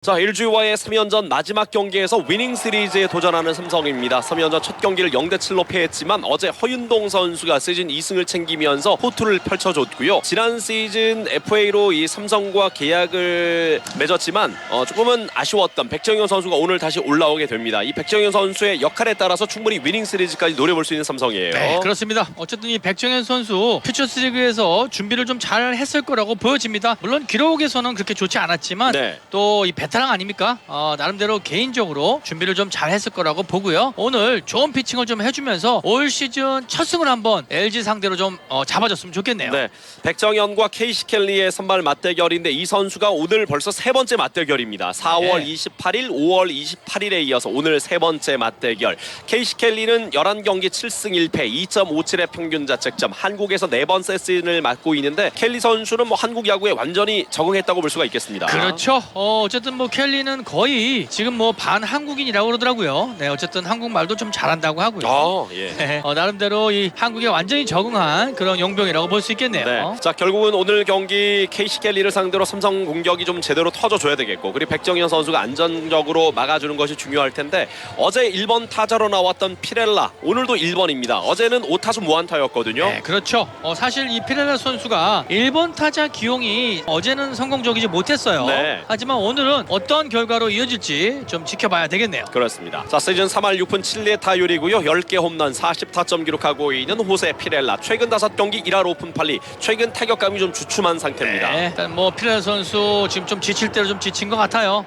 자, LG와의 3연전 마지막 경기에서 위닝 시리즈에 도전하는 삼성입니다. 3연전 첫 경기를 0대7로 패했지만 어제 허윤동 선수가 시즌 2승을 챙기면서 호투를 펼쳐줬고요. 지난 시즌 FA로 이 삼성과 계약을 맺었지만 조금은 아쉬웠던 백정현 선수가 오늘 다시 올라오게 됩니다. 이 백정현 선수의 역할에 따라서 충분히 위닝 시리즈까지 노려볼 수 있는 삼성이에요. 네, 그렇습니다. 어쨌든 이 백정현 선수 퓨처스리그에서 준비를 좀 잘 했을 거라고 보여집니다. 물론 기록에서는 그렇게 좋지 않았지만 또 이 베테랑 아닙니까? 나름대로 개인적으로 준비를 좀 잘 했을 거라고 보고요. 오늘 좋은 피칭을 좀 해주면서 올 시즌 첫 승을 한번 LG 상대로 좀 잡아줬으면 좋겠네요. 네, 백정현과 케이시 켈리의 선발 맞대결인데 이 선수가 오늘 벌써 세 번째 맞대결입니다. 4월 28일, 5월 28일에 이어서 오늘 세 번째 맞대결. 케이시 켈리는 11경기 7승 1패, 2.57의 평균 자책점, 한국에서 4번 시즌을 맡고 있는데 켈리 선수는 뭐 한국 야구에 완전히 적응했다고 볼 수가 있겠습니다. 그렇죠. 어쨌든 뭐 켈리는 거의 지금 뭐 반 한국인이라고 그러더라고요. 네, 어쨌든 한국말도 좀 잘한다고 하고요. 예. 나름대로 이 한국에 완전히 적응한 그런 용병이라고 볼 수 있겠네요. 네. 자, 결국은 오늘 경기 케이시 켈리를 상대로 삼성 공격이 좀 제대로 터져줘야 되겠고, 그리고 백정현 선수가 안전적으로 막아주는 것이 중요할 텐데, 어제 1번 타자로 나왔던 피렐라 오늘도 1번입니다. 어제는 5타수 무안타였거든요. 네, 그렇죠. 사실 이 피렐라 선수가 1번 타자 기용이 어제는 성공적이지 못했어요. 네. 하지만 오늘은 어떤 결과로 이어질지 좀 지켜봐야 되겠네요. 그렇습니다. 자, 시즌 3할 6푼 7리의 타율이고요. 10개 홈런 40타점 기록하고 있는 호세 피렐라. 최근 5경기 1할 5푼 8리. 최근 타격감이 좀 주춤한 상태입니다. 네, 일단 뭐 피렐라 선수 지금 좀 지칠 대로 좀 지친 것 같아요.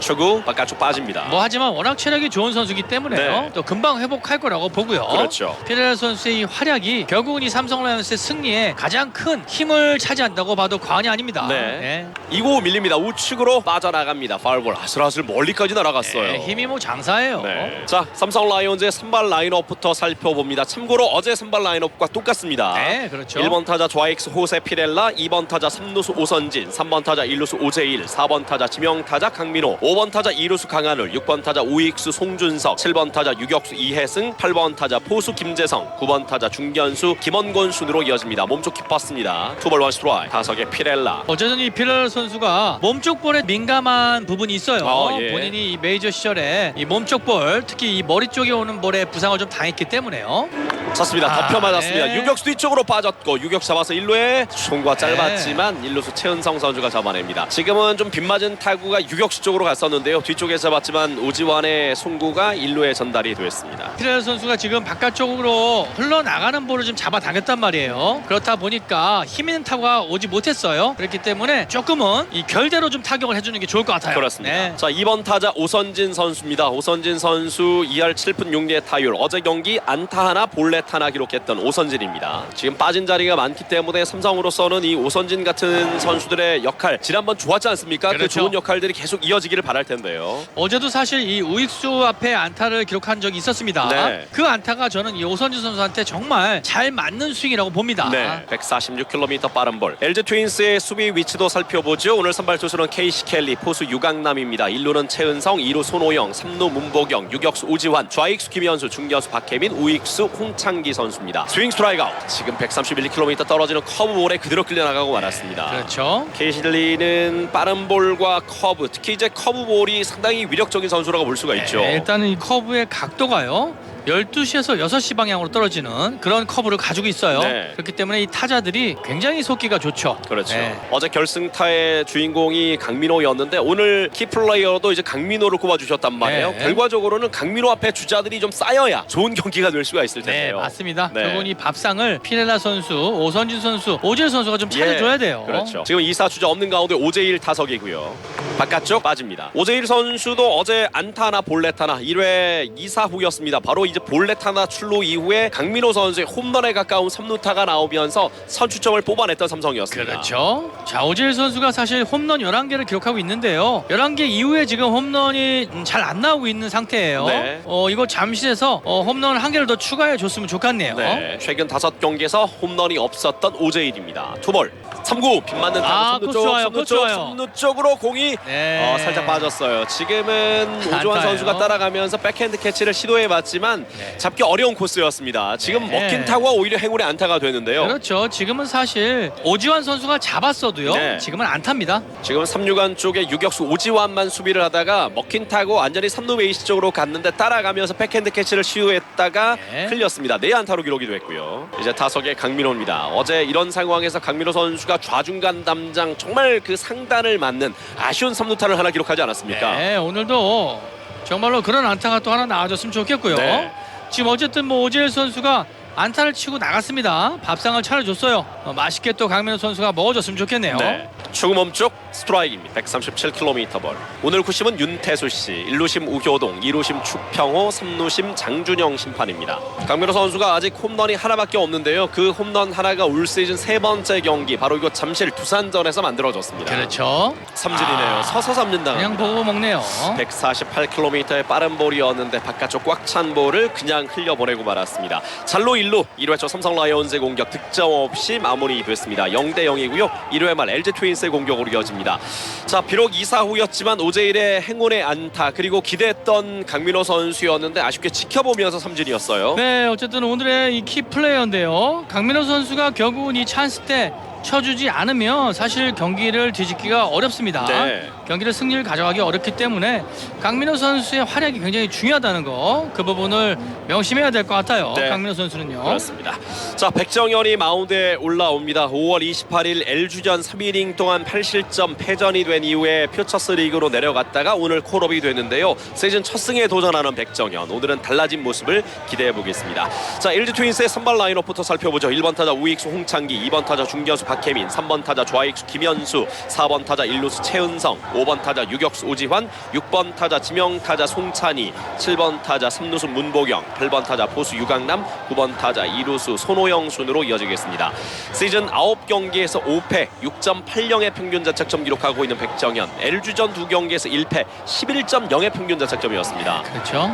초구 바깥쪽 빠집니다. 뭐 하지만 워낙 체력이 좋은 선수이기 때문에요. 또 금방 회복할 거라고 보고요. 그렇죠. 피렐라 선수의 이 활약이 결국은 이 삼성 라이온스의 승리에 가장 큰 힘을 차지한다고 봐도 과언이 아닙니다. 네. 2구 밀립니다. 우측으로 빠져나갑니다. 파울볼 아슬아슬 멀리까지 날아갔어요. 네, 힘이 뭐 장사예요. 네. 자, 삼성 라이온즈의 선발 라인업부터 살펴봅니다. 참고로 어제 선발 라인업과 똑같습니다. 네, 그렇죠. 1번 타자 좌익수 호세 피렐라, 2번 타자 3루수 오선진, 3번 타자 1루수 오재일, 4번 타자 지명 타자 강민호, 5번 타자 2루수 강한울, 6번 타자 우익수 송준석, 7번 타자 유격수 이혜승, 8번 타자 포수 김재성, 9번 타자 중견수 김원곤 순으로 이어집니다. 몸쪽 깊었습니다. 투볼 원 스트라이크. 타석의 피렐라. 어쨌든 이 피렐라 선수가 몸쪽 볼에 민감한 부분이 있어요. 본인이 이 메이저 시절에 이 몸쪽 볼, 특히 이 머리 쪽에 오는 볼에 부상을 좀 당했기 때문에요. 찼습니다. 덮여 맞았습니다. 네. 유격수 뒤쪽으로 빠졌고, 유격 잡아서 1루에 송구가 짧았지만 1루수 최은성 선수가 잡아냅니다. 지금은 좀 빗맞은 타구가 유격수 쪽으로 갔었는데요. 뒤쪽에 잡았지만 오지환의 송구가 1루에 전달이 됐습니다. 피렐라 선수가 지금 바깥쪽으로 흘러나가는 볼을 좀 잡아당겼단 말이에요. 그렇다 보니까 힘 있는 타구가 오지 못했어요. 그렇기 때문에 조금은 이 결대로 좀 타격을 해주는 게 좋을 것 같아요. 그렇습니다. 네. 자, 2번 타자 오선진 선수입니다. 오선진 선수 2할 7푼 6리의 타율. 어제 경기 안타 하나 볼넷 하나 기록했던 오선진입니다. 지금 빠진 자리가 많기 때문에 삼성으로서는 이 오선진 같은 선수들의 역할 지난번 좋았지 않습니까? 그렇죠. 그 좋은 역할들이 계속 이어지기를 바랄 텐데요. 어제도 사실 이 우익수 앞에 안타를 기록한 적이 있었습니다. 네. 그 안타가 저는 이 오선진 선수한테 정말 잘 맞는 스윙이라고 봅니다. 네, 146km 빠른 볼. LG 트윈스의 수비 위치도 살펴보죠. 오늘 선발 투수는 케이시 켈리, 포수 유강남입니다. 1루는 최은성, 2루 손호영, 3루 문보경, 유격수 오지환, 좌익수 김현수, 중견수 박혜민, 우익수 홍창기 선수입니다. 스윙 스트라이크 아웃. 지금 131km 떨어지는 커브볼에 그대로 끌려나가고 말았습니다. 그렇죠. 케이시 켈리는 빠른 볼과 커브, 특히 이제 커브볼이 상당히 위력적인 선수라고 볼 수가 있죠. 일단은 이 커브의 각도가요. 12시에서 6시 방향으로 떨어지는 그런 커브를 가지고 있어요. 네. 그렇기 때문에 이 타자들이 굉장히 속기가 좋죠. 그렇죠. 네. 어제 결승타의 주인공이 강민호였는데 오늘 키플레이어도 이제 강민호를 꼽아주셨단 말이에요. 네. 결과적으로는 강민호 앞에 주자들이 좀 쌓여야 좋은 경기가 될 수가 있을 네, 텐데요. 맞습니다. 네. 결국은 이 밥상을 피렐라 선수, 오선진 선수, 오재일 선수가 좀 차려줘야 돼요. 그렇죠. 지금 2사 주자 없는 가운데 오재일 타석이고요. 바깥쪽 빠집니다. 오재일 선수도 어제 안타 하나 볼넷 하나 1회 2사 후였습니다. 바로 이제 볼넷 하나 출루 이후에 강민호 선수의 홈런에 가까운 3루타가 나오면서 선취점을 뽑아냈던 삼성이었습니다. 그렇죠. 자, 오재일 선수가 사실 홈런 11개를 기록하고 있는데요. 11개 이후에 지금 홈런이 잘 안 나오고 있는 상태예요. 네. 이거 잠실에서 홈런 1개를 더 추가해 줬으면 좋겠네요. 네, 최근 5경기에서 홈런이 없었던 오재일입니다. 투볼. 3구 빗 맞는 타구 코스 좋아요, 코스 좋아요. 삼루 쪽으로 공이 네. 살짝 빠졌어요. 지금은 오주환 안타예요. 선수가 따라가면서 백핸드 캐치를 시도해봤지만 네. 잡기 어려운 코스였습니다. 지금 네. 먹힌 타구가 오히려 행운의 안타가 되는데요. 그렇죠. 지금은 사실 오지환 선수가 잡았어도요. 네. 지금은 안타입니다. 지금 3루간 쪽에 유격수 오지환만 수비를 하다가 먹힌 타구 완전히 3루 베이스 쪽으로 갔는데 따라가면서 백핸드 캐치를 시도했다가 네. 흘렸습니다. 내안타로 기록이 됐고요. 이제 타석의 강민호입니다. 어제 이런 상황에서 강민호 선수가 좌중간 담장 정말 그 상단을 맞는 아쉬운 3루타를 하나 기록하지 않았습니까? 네, 오늘도 정말로 그런 안타가 또 하나 나와줬으면 좋겠고요. 네. 지금 어쨌든 뭐 오지일 선수가 안타를 치고 나갔습니다. 밥상을 차려줬어요. 맛있게 또 강민호 선수가 먹어줬으면 좋겠네요. 네. 추구 몸쪽 스트라이크입니다. 137km 볼. 오늘 구심은 윤태수 씨, 1루심 우효동, 2루심 추평호, 3루심 장준영 심판입니다. 강민호 선수가 아직 홈런이 하나밖에 없는데요. 그 홈런 하나가 올 시즌 세 번째 경기 바로 이거 잠실 두산전에서 만들어졌습니다. 그렇죠. 삼진이네요. 서서 삼진 그냥 당합니다. 보고 먹네요. 148km의 빠른 볼이었는데 바깥쪽 꽉 찬 볼을 그냥 흘려보내고 말았습니다. 잘로 1루 1회 초 삼성 라이온즈의 공격 득점 없이 마무리됐습니다. 0대 0이고요. 1회 말 LG 트윈스의 공격으로 이어집니다. 자, 비록 2사후였지만 오재일의 행운의 안타 그리고 기대했던 강민호 선수였는데 아쉽게 지켜보면서 삼진이었어요. 네, 어쨌든 오늘의 이 키 플레이어인데요. 강민호 선수가 결국은 이 찬스 때 쳐주지 않으면 사실 경기를 뒤집기가 어렵습니다. 네. 경기를 승리를 가져가기 어렵기 때문에 강민호 선수의 활약이 굉장히 중요하다는 거, 그 부분을 명심해야 될 것 같아요. 네. 강민호 선수는요. 그렇습니다. 자, 백정현이 마운드에 올라옵니다. 5월 28일 LG전 3이닝 동안 8실점 패전이 된 이후에 퓨처스리그로 내려갔다가 오늘 콜업이 되는데요. 시즌 첫 승에 도전하는 백정현. 오늘은 달라진 모습을 기대해 보겠습니다. 자, LG 트윈스의 선발 라인업부터 살펴보죠. 1번 타자 우익수 홍창기, 2번 타자 중견수 박혜민, 3번 타자 좌익수 김현수, 4번 타자 1루수 최은성, 5번 타자 유격수 오지환, 6번 타자 지명타자 송찬희, 7번 타자 3루수 문보경, 8번 타자 포수 유강남, 9번 타자 2루수 손호영 순으로 이어지겠습니다. 시즌 9경기에서 5패 6.80의 평균 자책점 기록하고 있는 백정현. LG전 2경기에서 1패 11.0의 평균 자책점이었습니다. 그렇죠.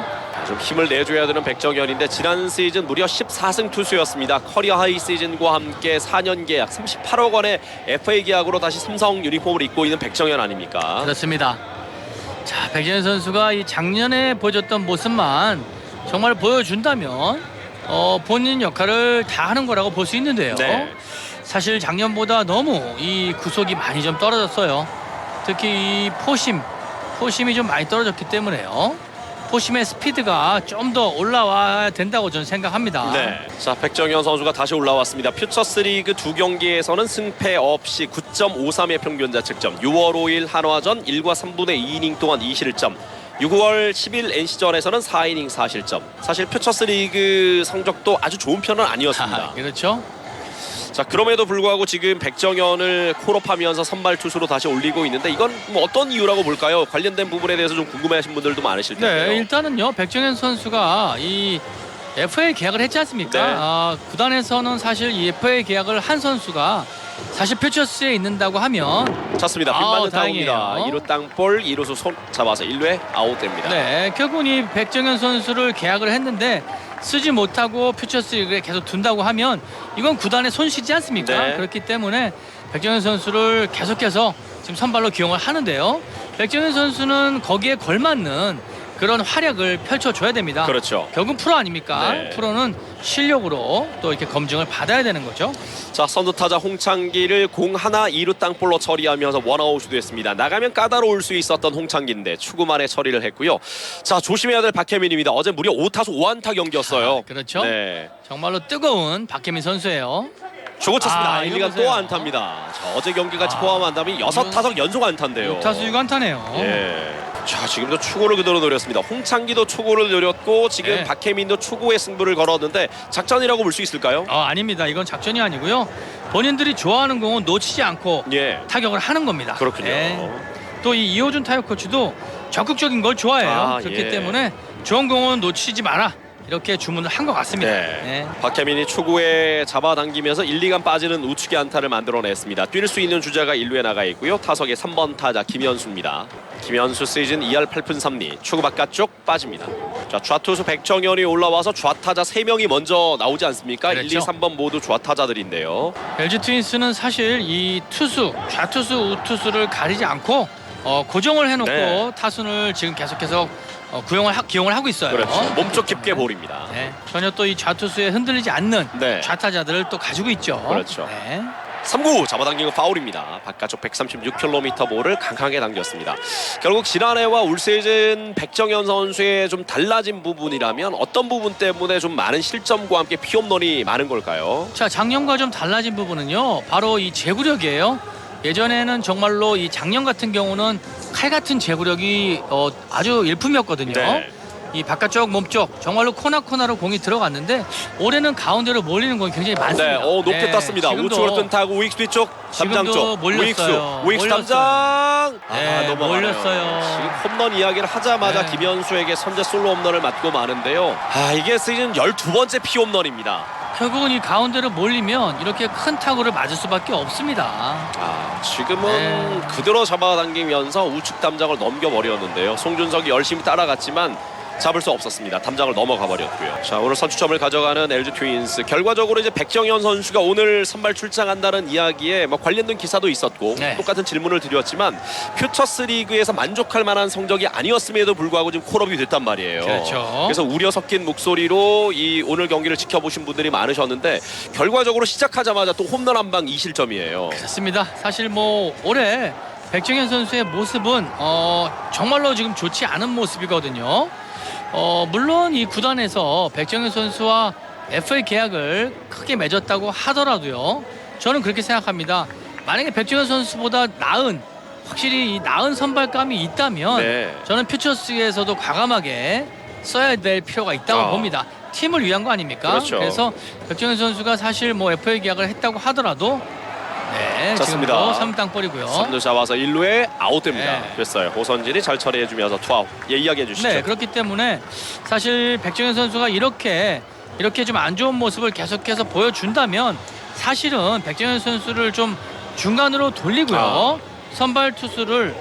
좀 힘을 내줘야 되는 백정현인데 지난 시즌 무려 14승 투수였습니다. 커리어 하이 시즌과 함께 4년 계약 38억 원의 FA 계약으로 다시 삼성 유니폼을 입고 있는 백정현 아닙니까? 그렇습니다. 자, 백정현 선수가 이 작년에 보여줬던 모습만 정말 보여준다면 본인 역할을 다 하는 거라고 볼 수 있는데요. 네. 사실 작년보다 너무 이 구속이 많이 좀 떨어졌어요. 특히 이 포심이 좀 많이 떨어졌기 때문에요. 포심의 스피드가 좀 더 올라와야 된다고 저는 생각합니다. 네. 자, 백정현 선수가 다시 올라왔습니다. 퓨처스리그 2경기에서는 승패 없이 9.53의 평균 자책점. 6월 5일 한화전 1과 3분의 2이닝 동안 2실점. 6월 10일 NC전에서는 4이닝 4실점. 사실 퓨처스리그 성적도 아주 좋은 편은 아니었습니다. 그렇죠. 자, 그럼에도 불구하고 지금 백정현을 콜업하면서 선발 투수로 다시 올리고 있는데 이건 뭐 어떤 이유라고 볼까요? 관련된 부분에 대해서 좀 궁금해하신 분들도 많으실 텐데요. 네, 일단은요, 백정현 선수가 이 FA 계약을 했지 않습니까? 네. 구단에서는 사실 이 FA 계약을 한 선수가 사실 퓨처스에 있는다고 하면 찼습니다. 빗 맞는 다행이에요. 타구입니다. 2루 땅볼, 2루수 손 잡아서 1루에 아웃됩니다. 네, 결국은 이 백정현 선수를 계약을 했는데 쓰지 못하고 퓨처스 리그에 계속 둔다고 하면 이건 구단의 손실이지 않습니까? 네. 그렇기 때문에 백정현 선수를 계속해서 지금 선발로 기용을 하는데요. 백정현 선수는 거기에 걸맞는 그런 활약을 펼쳐줘야 됩니다. 그렇죠. 결국 프로 아닙니까? 네. 프로는 실력으로 또 이렇게 검증을 받아야 되는 거죠. 자, 선두 타자 홍창기를 공 하나 2루 땅볼로 처리하면서 원아웃이 됐습니다. 나가면 까다로울 수 있었던 홍창기인데 추구만에 처리를 했고요. 자, 조심해야 될 박혜민입니다. 어제 무려 5타수 5안타 경기였어요. 그렇죠. 네. 정말로 뜨거운 박혜민 선수예요. 주고 찼습니다. 1, 이거 2가 또 보세요. 안타입니다. 자, 어제 경기같이 아, 포함한다면 6타석 연속 안타인데요. 6타수 6안타네요. 예. 자, 지금도 추구를 그대로 노렸습니다. 홍창기도 추구를 노렸고 지금 네. 박혜민도 추구의 승부를 걸었는데 작전이라고 볼 수 있을까요? 아닙니다. 이건 작전이 아니고요. 본인들이 좋아하는 공은 놓치지 않고 예. 타격을 하는 겁니다. 그렇군요. 또 이 이호준 타격 코치도 적극적인 걸 좋아해요. 아, 그렇기 예. 때문에 좋은 공은 놓치지 마라. 이렇게 주문을 한 것 같습니다. 네. 박혜민이 초구에 잡아당기면서 1, 2간 빠지는 우측의 안타를 만들어냈습니다. 뛸 수 있는 주자가 1루에 나가 있고요. 타석의 3번 타자 김현수입니다. 김현수 시즌 2할 8푼 3리. 초구 바깥쪽 빠집니다. 자, 좌투수 백정현이 올라와서 좌타자 3명이 먼저 나오지 않습니까? 그렇죠. 1, 2, 3번 모두 좌타자들인데요. LG 트윈스는 사실 이 투수, 좌투수, 우투수를 가리지 않고 고정을 해놓고 네. 타순을 지금 계속해서 기용을 하고 있어요. 그렇죠. 몸쪽 깊게 볼입니다. 네. 전혀 또 이 좌투수에 흔들리지 않는 네. 좌타자들을 또 가지고 있죠. 그렇죠. 네. 3구 잡아당긴 건 파울입니다. 바깥쪽 136km 볼을 강하게 당겼습니다. 결국 지난해와 올 시즌 백정현 선수의 좀 달라진 부분이라면 어떤 부분 때문에 좀 많은 실점과 함께 피홈런이 많은 걸까요? 자, 작년과 좀 달라진 부분은요. 바로 이 제구력이에요. 예전에는 정말로 이 작년 같은 경우는 칼 같은 제구력이 아주 일품이었거든요. 네. 이 바깥쪽 몸쪽 정말로 코나코나로 공이 들어갔는데 올해는 가운데로 몰리는 공이 굉장히 많습니다. 네, 높게 떴습니다. 지금도 우측으로 뜬 타구 우익수 뒤쪽 담장 쪽 몰렸어요. 우익수 담장 네, 넘어가네요. 몰렸어요. 지금 홈런 이야기를 하자마자 네. 김현수에게 선제 솔로 홈런을 맞고 마는데요. 이게 시즌 12번째 피홈런입니다. 결국은 이 가운데로 몰리면 이렇게 큰 타구를 맞을 수밖에 없습니다. 지금은 네. 그대로 잡아당기면서 우측 담장을 넘겨버렸는데요. 송준석이 열심히 따라갔지만 잡을 수 없었습니다. 담장을 넘어가 버렸고요. 자, 오늘 선취점을 가져가는 LG 트윈스. 결과적으로 이제 백정현 선수가 오늘 선발 출장한다는 이야기에 관련된 기사도 있었고 네. 똑같은 질문을 드렸지만 퓨처스 리그에서 만족할 만한 성적이 아니었음에도 불구하고 지금 콜업이 됐단 말이에요. 그렇죠. 그래서 우려 섞인 목소리로 이 오늘 경기를 지켜보신 분들이 많으셨는데 결과적으로 시작하자마자 또 홈런 한 방 2실점이에요. 그렇습니다. 사실 올해 백정현 선수의 모습은 정말로 지금 좋지 않은 모습이거든요. 물론 이 구단에서 백정현 선수와 FA 계약을 크게 맺었다고 하더라도요. 저는 그렇게 생각합니다. 만약에 백정현 선수보다 확실히 이 나은 선발감이 있다면 네. 저는 퓨처스에서도 과감하게 써야 될 필요가 있다고 봅니다. 팀을 위한 거 아닙니까? 그렇죠. 그래서 백정현 선수가 사실 FA 계약을 했다고 하더라도 좋습니다. 지금도 3땅볼이고요. 3루 잡아서 1루에 아웃됩니다. 네. 됐어요. 호선진이 잘 처리해주면서 투아웃. 이야기해 주시죠. 네, 그렇기 때문에 사실 백정현 선수가 이렇게 좀 안 좋은 모습을 계속해서 보여준다면 사실은 백정현 선수를 좀 중간으로 돌리고요. 선발 투수를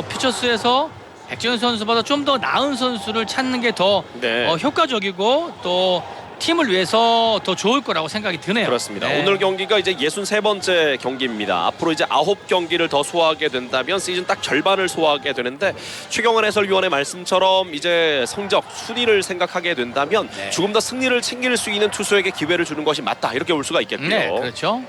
퓨처스에서 백정현 선수보다 좀 더 나은 선수를 찾는 게 더 네. 효과적이고 또 팀을 위해서 더 좋을 거라고 생각이 드네요. 그렇습니다. 네. 오늘 경기가 이제 63번째 경기입니다. 앞으로 이제 9경기를 더 소화하게 된다면 시즌 딱 절반을 소화하게 되는데 최경환 해설위원의 말씀처럼 이제 성적, 순위를 생각하게 된다면 네. 조금 더 승리를 챙길 수 있는 투수에게 기회를 주는 것이 맞다. 이렇게 볼 수가 있겠고요. 네, 그렇죠.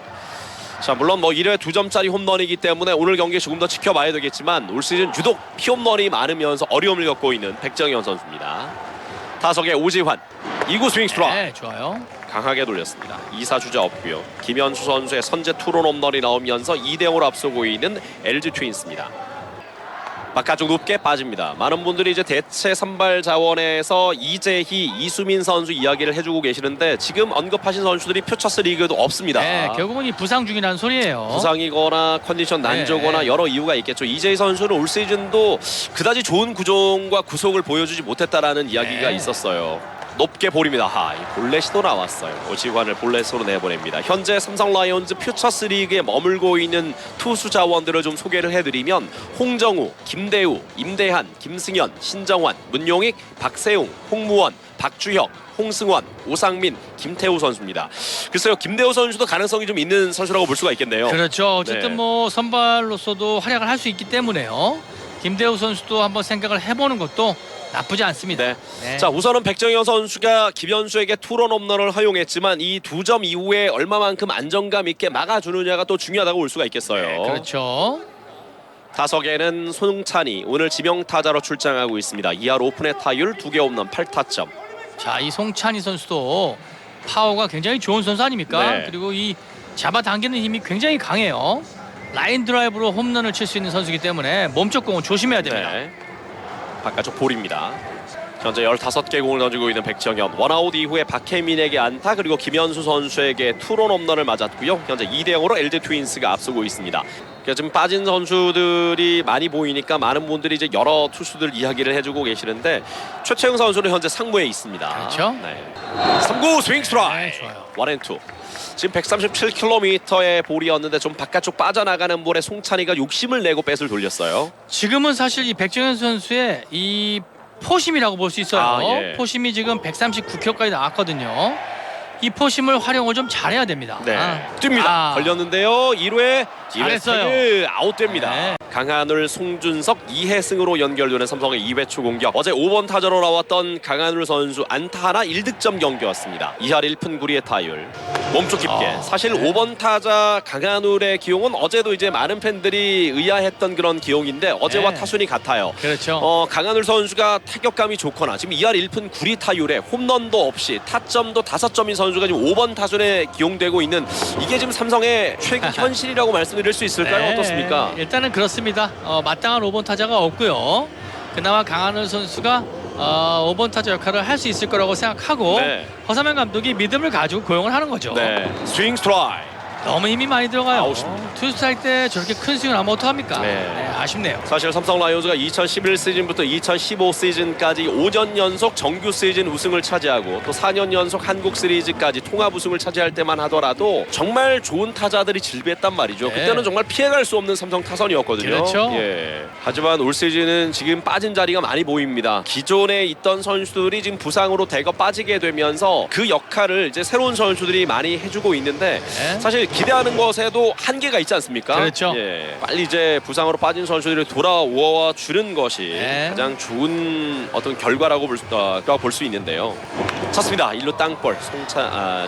자, 물론 1회 2점짜리 홈런이기 때문에 오늘 경기 조금 더 지켜봐야 되겠지만 올 시즌 유독 피홈런이 많으면서 어려움을 겪고 있는 백정현 선수입니다. 타석의 오지환 2구 스윙 스트라이크. 네, 좋아요. 강하게 돌렸습니다. 2사 주자 없고요. 김현수 선수의 선제 투런 홈런이 나오면서 2대0으로 앞서고 있는 LG 트윈스입니다. 바깥쪽 높게 빠집니다. 많은 분들이 이제 대체 선발 자원에서 이재희, 이수민 선수 이야기를 해주고 계시는데 지금 언급하신 선수들이 퓨처스 리그도 없습니다. 네, 결국은 이 부상 중이라는 소리예요. 부상이거나 컨디션 난조거나 네. 여러 이유가 있겠죠. 이재희 선수는 올 시즌도 그다지 좋은 구종과 구속을 보여주지 못했다라는 이야기가 네. 있었어요. 높게 볼입니다. 이 볼넷이 또 나왔어요. 오지환을 볼넷으로 내보냅니다. 현재 삼성 라이온즈 퓨처스 리그에 머물고 있는 투수 자원들을 좀 소개를 해드리면 홍정우, 김대우, 임대한, 김승현, 신정환, 문용익, 박세웅, 홍무원, 박주혁, 홍승원, 오상민, 김태우 선수입니다. 글쎄요, 김대우 선수도 가능성이 좀 있는 선수라고 볼 수가 있겠네요. 그렇죠. 어쨌든 네. 선발로서도 활약을 할 수 있기 때문에요. 김대우 선수도 한번 생각을 해보는 것도 나쁘지 않습니다. 네. 네. 자, 우선은 백정현 선수가 김현수에게 투런 홈런을 허용했지만 이 2점 이후에 얼마만큼 안정감 있게 막아주느냐가 또 중요하다고 볼 수가 있겠어요. 네, 그렇죠. 타석에는 송찬이 오늘 지명타자로 출장하고 있습니다. 2할 오픈의 타율 2개 홈런 8타점. 자, 이 송찬희 선수도 파워가 굉장히 좋은 선수 아닙니까? 네. 그리고 이 잡아당기는 힘이 굉장히 강해요. 라인 드라이브로 홈런을 칠 수 있는 선수이기 때문에 몸쪽 공은 조심해야 됩니다. 네. 바깥쪽 볼입니다. 현재 15개 공을 던지고 있는 백정현. 원아웃 이후에 박혜민에게 안타 그리고 김현수 선수에게 투런 홈런을 맞았고요. 현재 2대 0으로 LG 트윈스가 앞서고 있습니다. 지금 빠진 선수들이 많이 보이니까 많은 분들이 이제 여러 투수들 이야기를 해주고 계시는데 최채영 선수는 현재 상무에 있습니다. 그렇죠. 네. 3구 스윙 스트라이크. 네, 좋아요. 원앤투. 지금 137km의 볼이었는데 좀 바깥쪽 빠져나가는 볼에 송찬이가 욕심을 내고 배스를 돌렸어요. 지금은 사실 이 백정현 선수의 이 포심이라고 볼 수 있어요. 아, 예. 포심이 지금 139km까지 나왔거든요. 이 포심을 활용을 좀 잘해야 됩니다. 네, 뜁니다. 걸렸는데요. 1회 잘했어요. 아웃됩니다. 네. 강한울, 송준석, 이해승으로 연결되는 삼성의 2회 초 공격. 어제 5번 타자로 나왔던 강한울 선수 안타 하나 1득점 경기였습니다. 2할 1푼 9리의 타율. 몸쪽 깊게. 사실 5번 타자 강한울의 기용은 어제도 이제 많은 팬들이 의아했던 그런 기용인데 어제와 네. 타순이 같아요. 그렇죠. 강한울 선수가 타격감이 좋거나 지금 2할 1푼 9리 타율에 홈런도 없이 타점도 5점인 선수가 지금 5번 타순에 기용되고 있는 이게 지금 삼성의 최근 현실이라고 말씀드릴 수 있을까요? 네, 어떻습니까? 일단은 그렇습니다. 마땅한 5번 타자가 없고요. 그나마 강한울 선수가 5번 타자 역할을 할 수 있을 거라고 생각하고 네. 허삼현 감독이 믿음을 가지고 고용을 하는 거죠. 네. 스윙 스트라이크. 너무 힘이 많이 들어가요. 아웃입니다. 투 스트라이크 때 저렇게 큰 스윙을 하면 어떡합니까? 네. 아쉽네요. 사실 삼성 라이온즈가 2011 시즌부터 2015 시즌까지 5년 연속 정규 시즌 우승을 차지하고 또 4년 연속 한국 시리즈까지 통합 우승을 차지할 때만 하더라도 정말 좋은 타자들이 질비했단 말이죠. 네. 그때는 정말 피해갈 수 없는 삼성 타선이었거든요. 그렇죠. 예. 하지만 올 시즌은 지금 빠진 자리가 많이 보입니다. 기존에 있던 선수들이 지금 부상으로 대거 빠지게 되면서 그 역할을 이제 새로운 선수들이 많이 해주고 있는데 네. 사실 기대하는 것에도 한계가 있지 않습니까? 그렇죠. 예. 빨리 이제 부상으로 빠진 선수들이 돌아와 주는 것이 네. 가장 좋은 어떤 결과라고 볼 수 있는데요. 찼습니다. 1루 땅볼.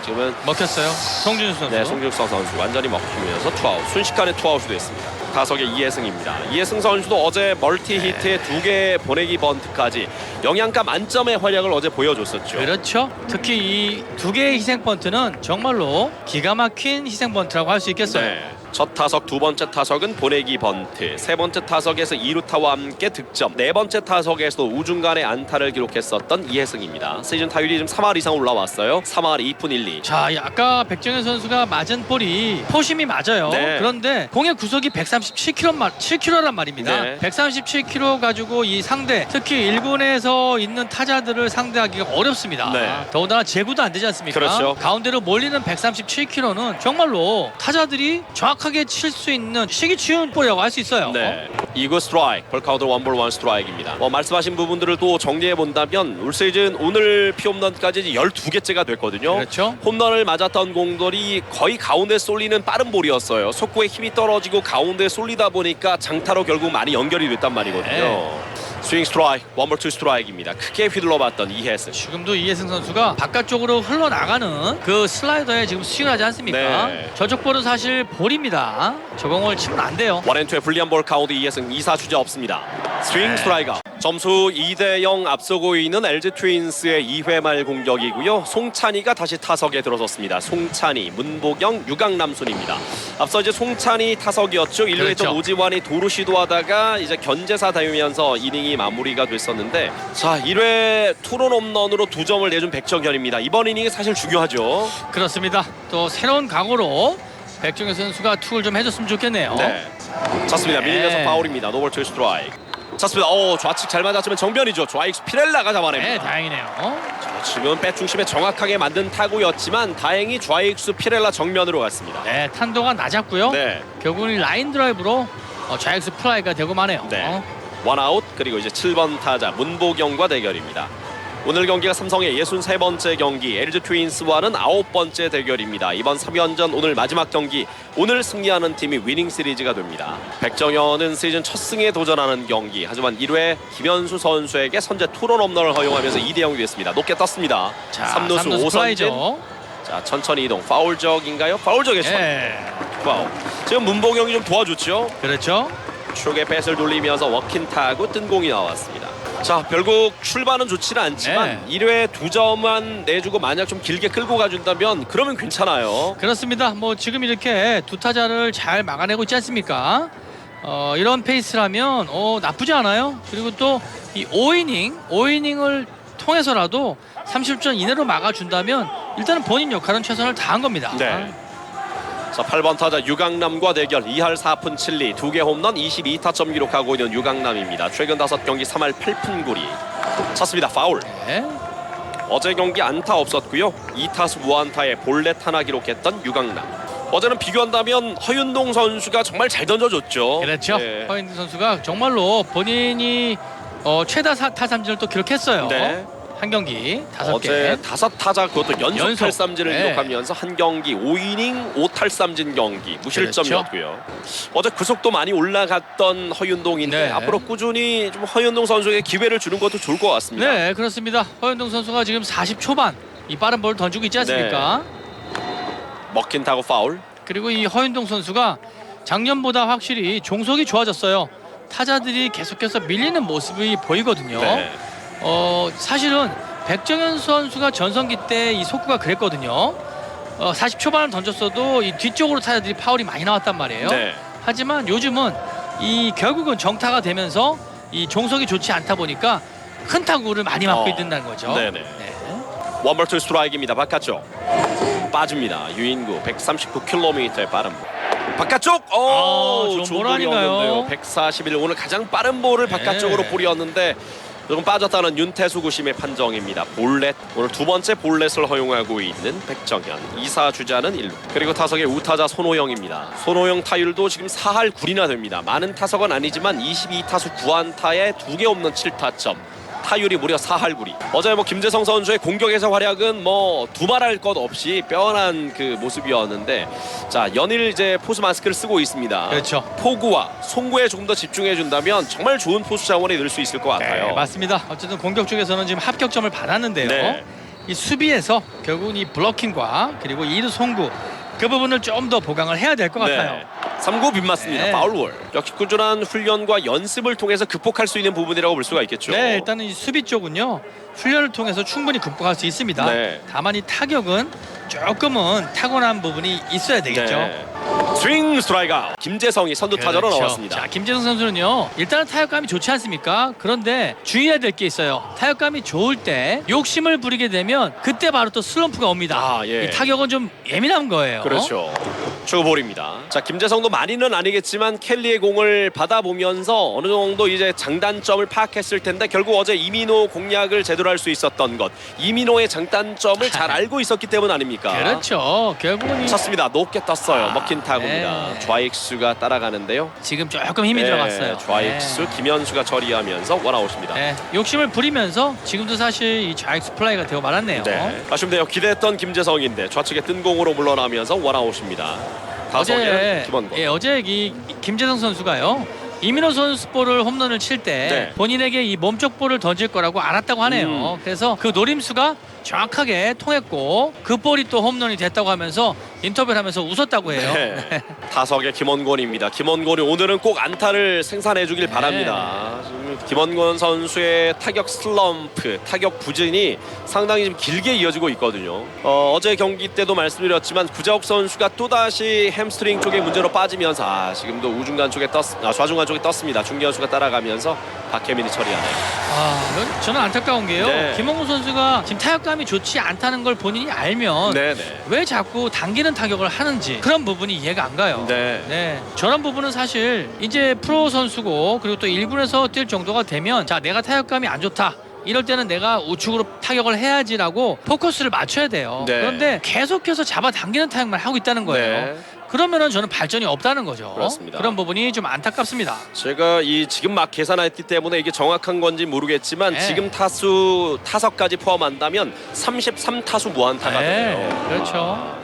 지금은 먹혔어요. 송준수 선수. 네, 송준석 선수 완전히 먹히면서 투아웃. 순식간에 투아웃이 됐습니다. 타석의 이해승입니다. 이해승 선수도 어제 멀티 히트에 2개 보내기 번트까지 영양가 만점의 활약을 어제 보여줬었죠. 그렇죠. 특히 이 2개의 희생 번트는 정말로 기가 막힌 희생 번트라고 할 수 있겠어요. 네. 첫 타석, 두 번째 타석은 보내기 번트, 세 번째 타석에서 2루타와 함께 득점, 네 번째 타석에서도 우중간에 안타를 기록했었던 이해승입니다. 시즌 타율이 지금 3할 이상 올라왔어요. 3할 2푼 1리. 자, 아까 백정현 선수가 맞은 볼이 포심이 맞아요. 네. 그런데 공의 구속이 137km란 말입니다. 네. 137km 가지고 이 상대, 특히 1군에서 있는 타자들을 상대하기가 어렵습니다. 네. 더군다나 제구도 안 되지 않습니까? 그렇죠. 가운데로 몰리는 137km는 정말로 타자들이 정확하게 칠 수 있는 시기 쉬운 볼이라고 할 수 있어요. 네. 2구 스트라이크, 볼 카운트 1볼 1 스트라이크입니다. 말씀하신 부분들을 또 정리해 본다면 올 시즌 오늘 피홈런까지 12개째가 됐거든요. 그렇죠. 홈런을 맞았던 공들이 거의 가운데 쏠리는 빠른 볼이었어요. 속구에 힘이 떨어지고 가운데 쏠리다 보니까 장타로 결국 많이 연결이 됐단 말이거든요. 네. 스윙 스트라이크, 1볼 2 스트라이크입니다. 크게 휘둘러봤던 이해승. 지금도 이해승 선수가 바깥쪽으로 흘러나가는 그 슬라이더에 지금 스윙을 하지 않습니까? 네. 저쪽 볼은 사실 볼입니다. 저 공을 치면 안 돼요. 원앤투의 불리한 볼 카운트 이해승 2사 주자 없습니다. 스윙 네. 스트라이크 아웃. 점수 2대 0 앞서고 있는 LG 트윈스의 2회 말 공격이고요. 송찬이가 다시 타석에 들어섰습니다. 송찬이, 문보경, 유강남순입니다. 앞서 이제 송찬이 타석이었죠. 1루에 그렇죠. 있던 오지환이 도루 시도하다가 이제 견제사 다니면서 이닝이 마무리가 됐었는데 자 1회 투런 홈런으로 2점을 내준 백정현입니다. 이번 이닝이 사실 중요하죠. 그렇습니다. 또 새로운 각오로 백정현 선수가 투구를 좀 해줬으면 좋겠네요. 네. 찼습니다. 네. 밀려서 파울입니다. 노볼 2 스트라이크. 찼습니다. 좌측 잘 맞았지만 정면이죠. 좌익수 피렐라가 잡아냅니다. 네, 다행이네요. 자, 지금 배 중심에 정확하게 만든 타구였지만 다행히 좌익수 피렐라 정면으로 갔습니다. 네, 탄도가 낮았고요. 네. 결국은 라인 드라이브로 좌익수 플라이가 되고 마네요. 네. 원아웃 그리고 이제 7번 타자 문보경과 대결입니다. 오늘 경기가 삼성의 63번째 경기, LG 트윈스와는 9번째 대결입니다. 이번 3연전 오늘 마지막 경기, 오늘 승리하는 팀이 위닝 시리즈가 됩니다. 백정현은 시즌 첫 승에 도전하는 경기, 하지만 1회 김현수 선수에게 선제 투런 홈런을 허용하면서 2대 0이 됐습니다. 높게 떴습니다. 자, 3루수 5선진. 플라이죠. 자, 천천히 이동. 파울적인가요? 파울적의 선. 네. 파울. 지금 문보경이 좀 도와줬죠. 그렇죠. 축에 배스를 돌리면서 워킹 타고 뜬 공이 나왔습니다. 자, 결국 출발은 좋지는 않지만 네. 1회 2점만 내주고 만약 좀 길게 끌고 가준다면 그러면 괜찮아요. 그렇습니다. 지금 이렇게 두 타자를 잘 막아내고 있지 않습니까? 이런 페이스라면 나쁘지 않아요. 그리고 또 이 5이닝을 통해서라도 30점 이내로 막아준다면 일단은 본인 역할은 최선을 다한 겁니다. 네. 자, 8번 타자 유강남과 대결 2할 4푼 7리 2개 홈런 22타점 기록하고 있는 유강남입니다. 최근 5경기 3할 8푼 9리. 찼습니다. 파울. 네. 어제 경기 안타 없었고요. 2타수 무안타에 볼넷 하나 기록했던 유강남. 어제는 비교한다면 허윤동 선수가 정말 잘 던져줬죠. 그렇죠. 네. 허윤동 선수가 정말로 본인이 최다 타삼진을 또 기록했어요. 네. 한 경기 5개. 어제 5타자 그것도 연속 탈삼진을 네. 기록하면서 한 경기 5이닝 5탈삼진 경기 무실점이었고요. 어제 구속도 많이 올라갔던 허윤동인데 네. 앞으로 꾸준히 좀 허윤동 선수에게 기회를 주는 것도 좋을 것 같습니다. 네, 그렇습니다. 허윤동 선수가 지금 40 초반 이 빠른 볼을 던지고 있지 않습니까? 먹힌 타고 파울. 그리고 이 허윤동 선수가 작년보다 확실히 종속이 좋아졌어요. 타자들이 계속해서 밀리는 모습이 보이거든요. 네. 사실은 백정현 선수가 전성기 때 이 속구가 그랬거든요. 40 초반을 던졌어도 이 뒤쪽으로 타자들이 파울이 많이 나왔단 말이에요. 네. 하지만 요즘은 이 결국은 정타가 되면서 이 종속이 좋지 않다 보니까 큰 타구를 많이 맞고 있는다는 거죠. 네네. 네. 원볼 투 스트라이크입니다. 바깥쪽 빠집니다. 유인구 139km의 빠른 볼. 바깥쪽. 좋은 좋은 볼 아닌가요? 볼이었는데요. 141 오늘 가장 빠른 볼을 바깥쪽으로 네. 뿌렸는데 조금 빠졌다는 윤태수 구심의 판정입니다. 볼넷 오늘 두 번째 볼넷을 허용하고 있는 백정현. 2사 주자는 1루. 그리고 타석의 우타자 손호영입니다. 손호영 타율도 지금 4할 9리나 됩니다. 많은 타석은 아니지만 22타수 9안타에 2개 없는 7타점. 타율이 무려 4할 9리. 어제 김재성 선수의 공격에서 활약은 두말할 것 없이 빼어난 그 모습이었는데, 자 연일 이제 포수 마스크를 쓰고 있습니다. 그렇죠. 포구와 송구에 조금 더 집중해 준다면 정말 좋은 포수 자원이 늘 수 있을 것 같아요. 네, 맞습니다. 어쨌든 공격 쪽에서는 지금 합격점을 받았는데요. 네. 이 수비에서 결국은 이 블로킹과 그리고 2루 송구 그 부분을 좀 더 보강을 해야 될 것 같아요. 3구 빗맞습니다. 네. 파울볼. 역시 꾸준한 훈련과 연습을 통해서 극복할 수 있는 부분이라고 볼 수가 있겠죠. 네, 일단은 이 수비 쪽은요 훈련을 통해서 충분히 극복할 수 있습니다. 네. 다만 이 타격은 조금은 타고난 부분이 있어야 되겠죠. 네. 스윙 스트라이크 아웃. 김재성이 선두 타자로 그렇죠. 나왔습니다. 자, 김재성 선수는요 일단은 타격감이 좋지 않습니까? 그런데 주의해야 될 게 있어요. 타격감이 좋을 때 욕심을 부리게 되면 그때 바로 또 슬럼프가 옵니다. 예. 이 타격은 좀 예민한 거예요. 그렇죠. 초볼입니다. 자, 김재성도 많이는 아니겠지만 켈리의 공을 받아보면서 어느 정도 이제 장단점을 파악했을 텐데 결국 어제 이민호 공략을 제대로 할 수 있었던 것, 이민호의 장단점을 잘 알고 있었기 때문 아닙니까? 그렇죠. 결국은 쳤습니다. 높게 떴어요. 먹힌 타구입니다. 네. 좌익수가 따라가는데요. 지금 조금 힘이 들어갔어요. 좌익수 네. 김현수가 처리하면서 원아웃입니다. 네, 욕심을 부리면서 지금도 사실 이 좌익수 플라이가 되고 말았네요. 네. 아쉽네요. 기대했던 김재성인데 좌측에 뜬 공으로 물러나면서 원아웃입니다. 타석에 김원권. 어제 이 김재성 선수가요. 이민호 선수 볼을 홈런을 칠 때 네. 본인에게 이 몸쪽 볼을 던질 거라고 알았다고 하네요. 그래서 그 노림수가 정확하게 통했고 그 볼이 또 홈런이 됐다고 하면서 인터뷰를 하면서 웃었다고 해요. 네. 타석의 김원권입니다. 김원권이 오늘은 꼭 안타를 생산해 주길 바랍니다. 지금 김원권 선수의 타격 슬럼프, 타격 부진이 상당히 좀 길게 이어지고 있거든요. 어제 경기 때도 말씀드렸지만 구자욱 선수가 또다시 햄스트링 쪽에 문제로 빠지면서 지금도 우중간 쪽에 좌중간 쪽에 떴습니다. 중견수가 따라가면서 박혜민이 처리하네요. 저는 안타까운 게요. 네. 김원구 선수가 지금 타격감이 좋지 않다는 걸 본인이 알면 네네. 왜 자꾸 당기는 타격을 하는지 그런 부분이 이해가 안 가요. 네. 저런 부분은 사실 이제 프로 선수고 그리고 또 1군에서 뛸 정도가 되면 자 내가 타격감이 안 좋다. 이럴 때는 내가 우측으로 타격을 해야지라고 포커스를 맞춰야 돼요. 네. 그런데 계속해서 잡아당기는 타격만 하고 있다는 거예요. 네. 그러면은 저는 발전이 없다는 거죠. 그렇습니다. 그런 부분이 좀 안타깝습니다. 제가 지금 막 계산했기 때문에 이게 정확한 건지 모르겠지만 네. 지금 타석까지 포함한다면 33타수 무안타가 돼요. 그렇죠.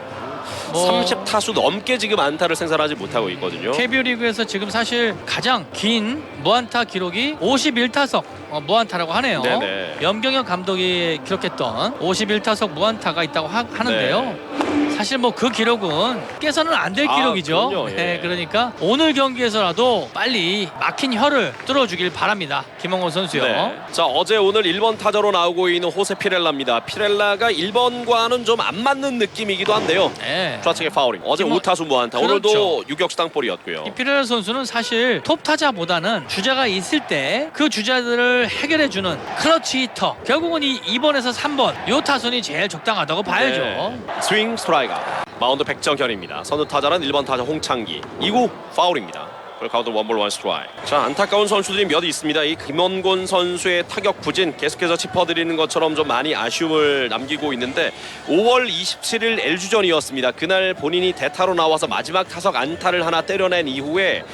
30타수 넘게 지금 안타를 생산하지 못하고 있거든요. KBO 리그에서 지금 사실 가장 긴 무안타 기록이 51타석 무안타라고 하네요. 네네. 염경엽 감독이 기록했던 51타석 무안타가 있다고 하는데요. 네. 사실 뭐 그 기록은 깨서는 안 될 기록이죠. 그럼요, 예. 네, 그러니까 오늘 경기에서라도 빨리 막힌 혀를 뚫어주길 바랍니다. 김홍곤 선수요. 네. 자, 어제 오늘 1번 타자로 나오고 있는 호세 피렐라입니다. 피렐라가 1번과는 좀 안 맞는 느낌이기도 한데요. 네. 좌측의 파울링. 어제 김홍- 5타수 무안타. 그렇죠. 오늘도 유격수 땅볼이었고요. 이 피렐라 선수는 사실 톱 타자보다는 주자가 있을 때 그 주자들을 해결해주는 클러치 히터. 결국은 이 2번에서 3번 요 타선이 제일 적당하다고 봐야죠. 네. 스윙 스트라이크. 마운드 백정현입니다. 선두 타자는 1번 타자 홍창기. 2구 파울입니다. 카운트 원볼 원 스트라이크. 자, 안타까운 선수들이 몇 있습니다. 이 김원곤 선수의 타격 부진 계속해서 짚어드리는 것처럼 좀 많이 아쉬움을 남기고 있는데 5월 27일 LG전이었습니다. 그날 본인이 대타로 나와서 마지막 타석 안타를 하나 때려낸 이후에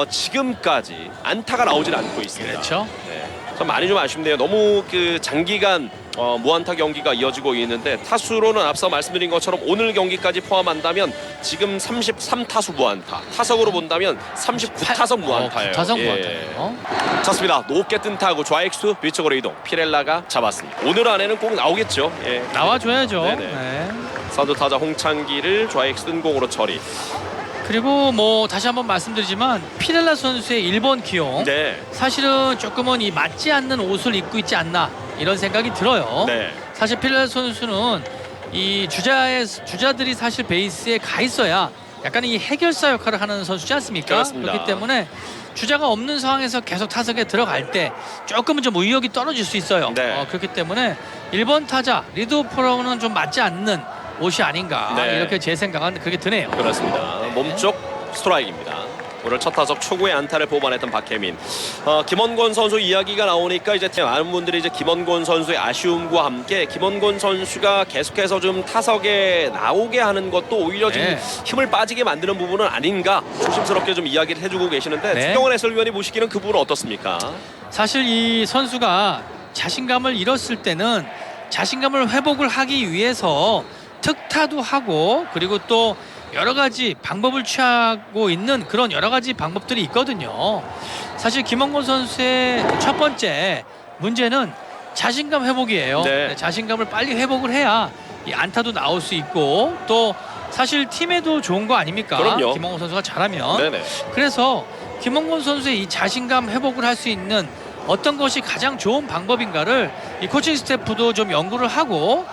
지금까지 안타가 나오질 않고 있습니다. 그렇죠. 네. 참 많이 좀 아쉽네요. 너무 그 장기간 무안타 경기가 이어지고 있는데 타수로는 앞서 말씀드린 것처럼 오늘 경기까지 포함한다면 지금 33타수 무안타, 타석으로 본다면 39타석 무안타예요. 타석 예. 무안타예요. 쳤습니다. 높게 뜬 타구 좌익수 위쪽으로 이동. 피렐라가 잡았습니다. 오늘 안에는 꼭 나오겠죠. 예. 나와줘야죠. 네네. 네. 선두 타자 홍창기를 좌익수 뜬 공으로 처리. 그리고 뭐 다시 한번 말씀드리지만 피렐라 선수의 1번 기용 네. 사실은 조금은 이 맞지 않는 옷을 입고 있지 않나 이런 생각이 들어요. 네. 사실 피렐라 선수는 이 주자들이 사실 베이스에 가 있어야 약간 이 해결사 역할을 하는 선수지 않습니까? 그렇습니다. 그렇기 때문에 주자가 없는 상황에서 계속 타석에 들어갈 때 조금은 좀 의욕이 떨어질 수 있어요. 네. 그렇기 때문에 1번 타자 리드오프로는 좀 맞지 않는 옷이 아닌가 네. 이렇게 제 생각은 그렇게 드네요. 그렇습니다. 몸쪽 스트라이크입니다. 오늘 첫 타석 초구의 안타를 뽑아냈던 박혜민. 김원곤 선수 이야기가 나오니까 이제 많은 분들이 이제 김원곤 선수의 아쉬움과 함께 김원곤 선수가 계속해서 좀 타석에 나오게 하는 것도 오히려 좀 네. 힘을 빠지게 만드는 부분은 아닌가 조심스럽게 좀 이야기를 해주고 계시는데 네. 추경원 해설위원이 보시기는 그 부분은 어떻습니까? 사실 이 선수가 자신감을 잃었을 때는 자신감을 회복을 하기 위해서 특타도 하고 그리고 또 여러 가지 방법을 취하고 있는 그런 여러 가지 방법들이 있거든요. 사실 김원곤 선수의 첫 번째 문제는 자신감 회복이에요. 네. 자신감을 빨리 회복을 해야 이 안타도 나올 수 있고 또 사실 팀에도 좋은 거 아닙니까? 그럼요. 김원곤 선수가 잘하면. 네네. 그래서 김원곤 선수의 이 자신감 회복을 할 수 있는 어떤 것이 가장 좋은 방법인가를 이 코칭 스태프도 좀 연구를 하고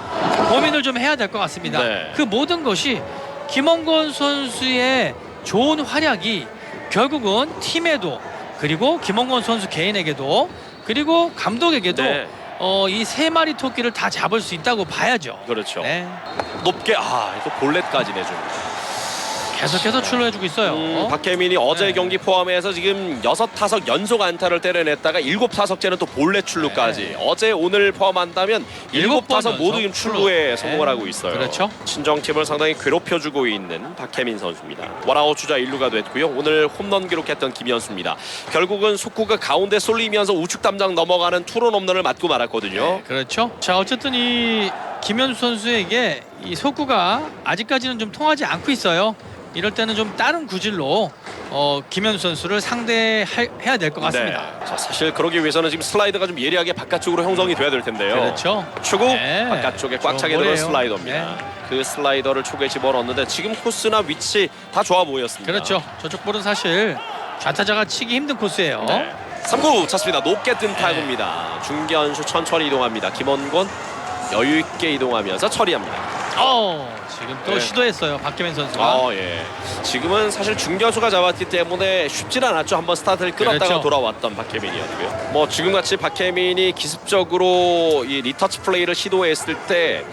고민을 좀 해야 될 것 같습니다. 네. 그 모든 것이 김원곤 선수의 좋은 활약이 결국은 팀에도 그리고 김원곤 선수 개인에게도 그리고 감독에게도 네. 이 세 마리 토끼를 다 잡을 수 있다고 봐야죠. 그렇죠. 네. 높게 또 볼넷까지 내줍니다. 계속해서 출루해주고 있어요. 박혜민이 어제 네. 경기 포함해서 지금 6타석 연속 안타를 때려냈다가 7타석째는 또 볼넷 출루까지. 네. 어제 오늘 포함한다면 7타석 모두 지금 출루에 네. 성공을 하고 있어요. 그렇죠. 친정팀을 상당히 괴롭혀주고 있는 박혜민 선수입니다. 원아웃 주자 1루가 됐고요. 오늘 홈런 기록했던 김현수입니다. 결국은 속구가 가운데 쏠리면서 우측 담장 넘어가는 투런 홈런을 맞고 말았거든요. 네, 그렇죠. 자, 어쨌든 이 김현수 선수에게 이 속구가 아직까지는 좀 통하지 않고 있어요. 이럴 때는 좀 다른 구질로 김현수 선수를 상대해야 될 것 같습니다. 네. 자, 사실 그러기 위해서는 지금 슬라이더가 좀 예리하게 바깥쪽으로 형성이 돼야 될 텐데요. 그렇죠. 초구 네. 바깥쪽에 꽉 차게 좋은 들어온 거예요. 슬라이더입니다. 그 슬라이더를 초구에 집어넣었는데 지금 코스나 위치 다 좋아 보였습니다. 그렇죠. 저쪽 볼은 사실 좌타자가 치기 힘든 코스예요. 네. 3구 찼습니다. 높게 뜬 타구입니다. 중견수 천천히 이동합니다. 김원곤 여유 있게 이동하면서 처리합니다. 지금 또 네. 시도했어요. 박혜민 선수가. 예. 지금은 사실 중견수가 잡았기 때문에 쉽진 않았죠. 한번 스타트를 끊었다가 그렇죠. 돌아왔던 박혜민이었고요. 뭐 지금같이 박혜민이 기습적으로 이 리터치 플레이를 시도했을 때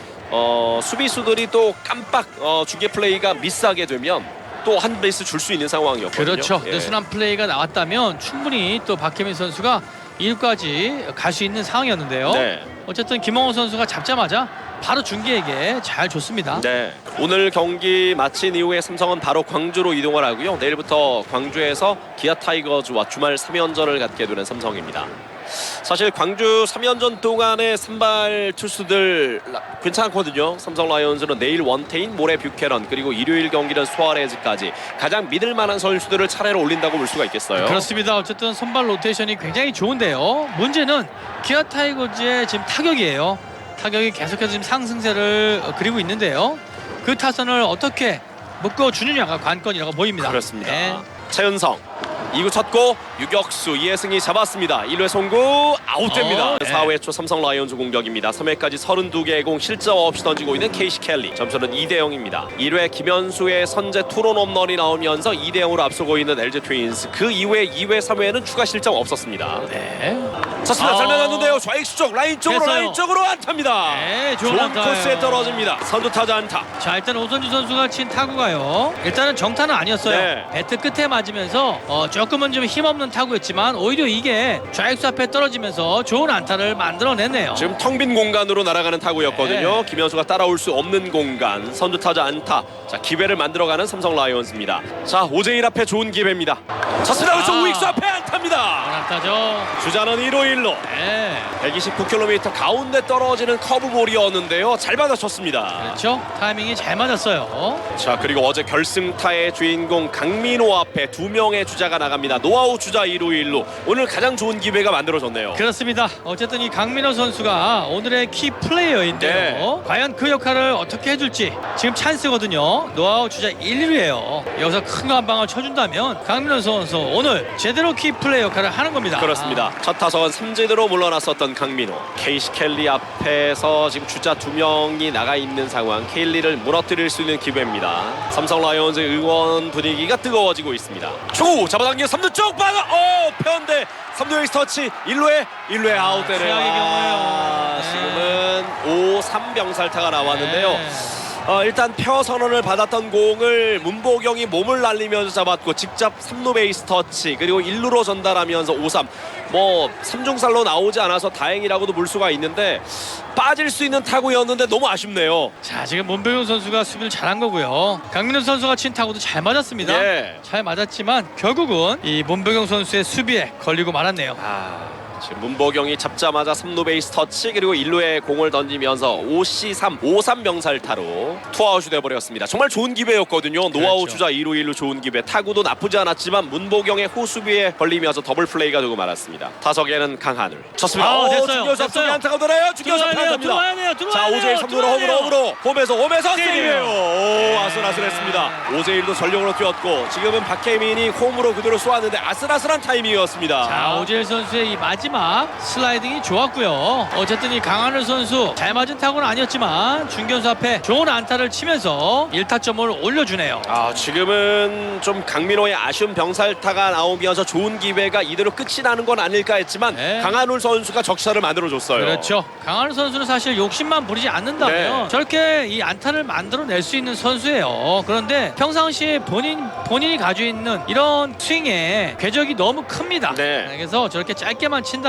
수비수들이 또 깜빡 중계 플레이가 미스하게 되면 또 한 베이스 줄 수 있는 상황이었거든요. 그렇죠. 예. 느슨한 플레이가 나왔다면 충분히 또 박혜민 선수가 2루까지 갈 수 있는 상황이었는데요. 네. 어쨌든 김홍호 선수가 잡자마자 바로 중계에게 잘 줬습니다. 네. 오늘 경기 마친 이후에 삼성은 바로 광주로 이동을 하고요. 내일부터 광주에서 기아 타이거즈와 주말 3연전을 갖게 되는 삼성입니다. 사실 광주 3연전 동안의 선발 투수들 괜찮거든요. 삼성 라이온즈는 내일 원태인, 모레 뷰캐런 그리고 일요일 경기는 수아레즈까지 가장 믿을 만한 선수들을 차례로 올린다고 볼 수가 있겠어요. 그렇습니다. 어쨌든 선발 로테이션이 굉장히 좋은데요. 문제는 기아 타이거즈의 지금 타격이에요. 타격이 계속해서 지금 상승세를 그리고 있는데요. 그 타선을 어떻게 묶어주느냐가 관건이라고 보입니다. 그렇습니다. 네. 최은성 2구 쳤고 유격수 이해승이 잡았습니다. 1회 송구 아웃됩니다. 네. 4회 초 삼성 라이온즈 공격입니다. 3회까지 32개의 공 실점 없이 던지고 있는 케이시 켈리. 점수는 2대0입니다. 1회 김현수의 선제 투런 홈런이 나오면서 2대0으로 앞서고 있는 LG 트윈스. 그 이후에 2회 3회에는 추가 실점 없었습니다. 네. 쳤습니다. 잘 맞았는데요. 좌익수 쪽 라인 쪽으로 됐어요. 라인 쪽으로 안타입니다. 네, 좋은 안타예요. 코스에 떨어집니다. 선두 타자 안타. 자, 일단 오선주 선수가 친 타구가요. 일단은 정타는 아니었어요. 네. 배트 끝에 맞으면서 조금은 좀 힘없는 타구였지만 오히려 이게 좌익수 앞에 떨어지면서 좋은 안타를 만들어냈네요. 지금 텅 빈 공간으로 날아가는 타구였거든요. 네. 김현수가 따라올 수 없는 공간. 선두 타자 안타. 자, 기회를 만들어가는 삼성 라이온즈입니다. 자, 오재일 앞에 좋은 기회입니다. 쳤습니다. 그렇죠. 우익수 앞에 안타입니다. 안타죠. 주자는 1루 1루. 네. 129km 가운데 떨어지는 커브볼이었는데요. 잘 받아쳤습니다. 그렇죠. 타이밍이 잘 맞았어요. 자, 그리고 어제 결승타의 주인공 강민호 앞에 2명의 주자가 나갑니다. 노아웃 주자 2루 1루. 오늘 가장 좋은 기회가 만들어졌네요. 그렇습니다. 어쨌든 이 강민호 선수가 오늘의 키 플레이어인데요. 과연 그 역할을 어떻게 해줄지 지금 찬스거든요. 노아웃 주자 1루예요. 여기서 큰 거 한 방을 쳐준다면 강민호 선수 오늘 제대로 키 플레이 역할을 하는 겁니다. 그렇습니다. 첫 타석은 삼진으로 물러났었던 강민호. 케이시 켈리 앞에서 지금 주자 2명이 나가 있는 상황. 켈리를 무너뜨릴 수 있는 기회입니다. 삼성 라이온즈 응원 분위기가 뜨거워지고 있습니다. 초구 잡아당겨 3루 쪽 박아. 편대 3루 에이스 터치 1루에 아웃되네요. 최악의 경우예요. 네. 지금은 5-3 병살타가 나왔는데요. 네. 일단 펴 선언을 받았던 공을 문보경이 몸을 날리면서 잡았고 직접 3루 베이스 터치 그리고 1루로 전달하면서 5-3 뭐 3중살로 나오지 않아서 다행이라고도 볼 수가 있는데 빠질 수 있는 타구였는데 너무 아쉽네요. 자, 지금 문병훈 선수가 수비를 잘한 거고요. 강민호 선수가 친 타구도 잘 맞았습니다. 예. 잘 맞았지만 결국은 이 문병훈 선수의 수비에 걸리고 말았네요. 지금 문보경이 잡자마자 3루 베이스 터치 그리고 1루에 공을 던지면서 5C3 병살타로 투아웃이 돼버렸습니다. 정말 좋은 기회였거든요. 노아웃 그렇죠. 주자 2루 1루 좋은 기회. 타구도 나쁘지 않았지만 문보경의 호수비에 걸리면서 더블 플레이가 되고 말았습니다. 타석에는 강하늘 쳤습니다. 됐어요. 중견수 앞쪽에 됐어요. 안타가 돌아요. 중견수 안타입니다. 자, 오재일 3루로 홈으로 홈에서 세이브예요. 아슬아슬했습니다. 오재일도 전력으로 뛰었고 지금은 박혜민이 홈으로 그대로 쏘았는데 아슬아슬한 타이밍이었습니다. 자, 오재일 선수의 이 마지막 슬라이딩이 좋았고요. 어쨌든 이 강하늘 선수 잘 맞은 타구는 아니었지만 중견수 앞에 좋은 안타를 치면서 1타점을 올려주네요. 지금은 좀 강민호의 아쉬운 병살타가 나오면서 좋은 기회가 이대로 끝이 나는 건 아닐까 했지만 네. 강한울 선수가 적시타를 만들어줬어요. 그렇죠. 강하늘 선수는 사실 욕심만 부리지 않는다면 네. 저렇게 이 안타를 만들어낼 수 있는 선수예요. 그런데 평상시에 본인이 가지고 있는 이런 스윙의 궤적이 너무 큽니다. 네. 그래서 저렇게 짧게만 친다면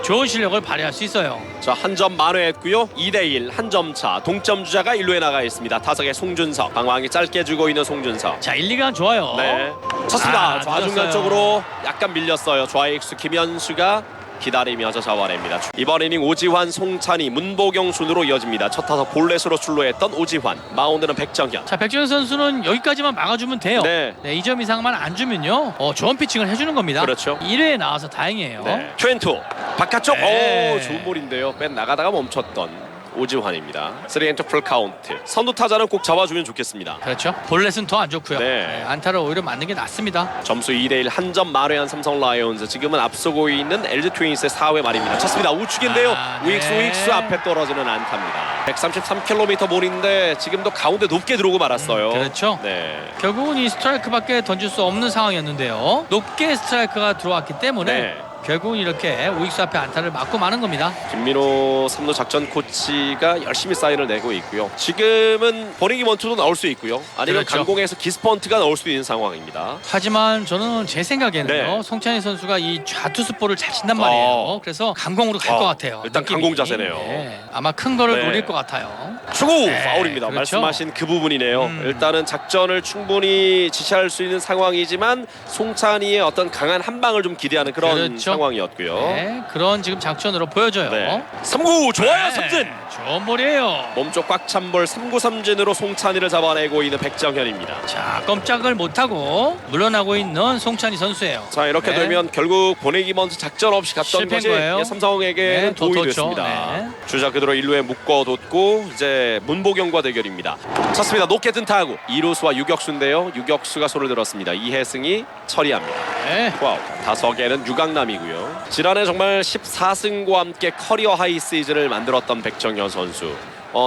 좋은 실력을 발휘할 수 있어요. 자, 한 점 만회했고요. 2대1 한 점 차. 동점 주자가 1루에 나가 있습니다. 타석에 송준석. 방망이 짧게 주고 있는 송준석. 자, 1, 2간 좋아요. 네. 쳤습니다. 좌중간 늦었어요. 쪽으로 약간 밀렸어요. 좌익수 김현수가 기다리면서 잡아냅니다. 이번 이닝 오지환, 송찬희, 문보경 순으로 이어집니다. 첫 타석 볼넷으로 출루했던 오지환. 마운드는 백정현. 자, 백정현 선수는 여기까지만 막아주면 돼요. 네. 2점 이상만 안 주면요 좋은 피칭을 해주는 겁니다. 그렇죠. 1회에 나와서 다행이에요. 네. 트웬투 바깥쪽. 네. 좋은 볼인데요. 맨 나가다가 멈췄던 오지환입니다. 3엔터 풀 카운트. 선두 타자는 꼭 잡아주면 좋겠습니다. 그렇죠. 볼넷은 더 안 좋고요. 네. 안타를 오히려 맞는 게 낫습니다. 점수 2대1 한 점 만회한 삼성 라이온즈. 지금은 앞서고 있는 LG 트윈스의 4회 말입니다. 쳤습니다. 우측인데요. 네. 우익수 앞에 떨어지는 안타입니다. 133km 볼인데 지금도 가운데 높게 들어오고 말았어요. 그렇죠. 네. 결국은 이 스트라이크밖에 던질 수 없는 상황이었는데요. 높게 스트라이크가 들어왔기 때문에 네. 결국은 이렇게 우익수 앞에 안타를 맞고 마는 겁니다. 김민호 3루 작전 코치가 열심히 사인을 내고 있고요. 지금은 버닝이 원투도 나올 수 있고요. 아니면 그렇죠. 강공에서 기스펀트가 나올 수도 있는 상황입니다. 하지만 저는 제 생각에는요. 네. 송찬희 선수가 이 좌투수볼을 잘 친단 말이에요. 그래서 강공으로 갈 것 같아요. 일단 느낌이. 강공 자세네요. 네. 아마 큰 거를 네. 노릴 것 같아요. 추구 네, 파울입니다. 그렇죠. 말씀하신 그 부분이네요. 일단은 작전을 충분히 지시할 수 있는 상황이지만 송찬희의 어떤 강한 한 방을 좀 기대하는 그런 그렇죠. 상황이었고요. 네, 그런 지금 작전으로 보여줘요. 네. 3구 좋아요. 네, 삼진. 좋은 볼이에요. 몸쪽 꽉 찬 볼 3구 삼진으로 송찬이를 잡아내고 있는 백정현입니다. 자, 꼼짝을 못하고 물러나고 있는 송찬희 선수예요. 자, 이렇게 네. 되면 결국 보내기 먼저 작전 없이 갔던 실패인 것이 거예요. 삼성에게는 네, 더 도움이 뒀죠. 됐습니다. 네. 주자 그대로 1루에 묶어뒀고 이제 문보경과 대결입니다. 쳤습니다. 높게 뜬 타구 2루수와 유격수인데요. 유격수가 손을 들었습니다. 이해승이 처리합니다. 네. 와우. 다석에는 유강남이고요. 지난해 정말 14승과 함께 커리어 하이 시즌을 만들었던 백정현 선수.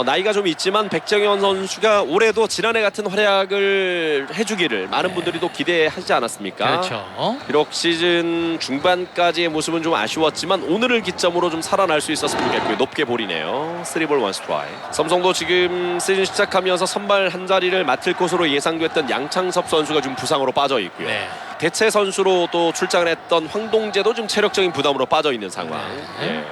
나이가 좀 있지만 백정현 선수가 올해도 지난해 같은 활약을 해주기를 많은 분들이 또 기대하지 않았습니까? 그렇죠. 비록 시즌 중반까지의 모습은 좀 아쉬웠지만 오늘을 기점으로 좀 살아날 수 있었으면 좋겠고요. 높게 볼이네요. 3볼 1스트라이크. 삼성도 지금 시즌 시작하면서 선발 한 자리를 맡을 것으로 예상됐던 양창섭 선수가 좀 부상으로 빠져 있고요. 네. 대체 선수로 또 출장을 했던 황동재도 좀 체력적인 부담으로 빠져 있는 상황. 네.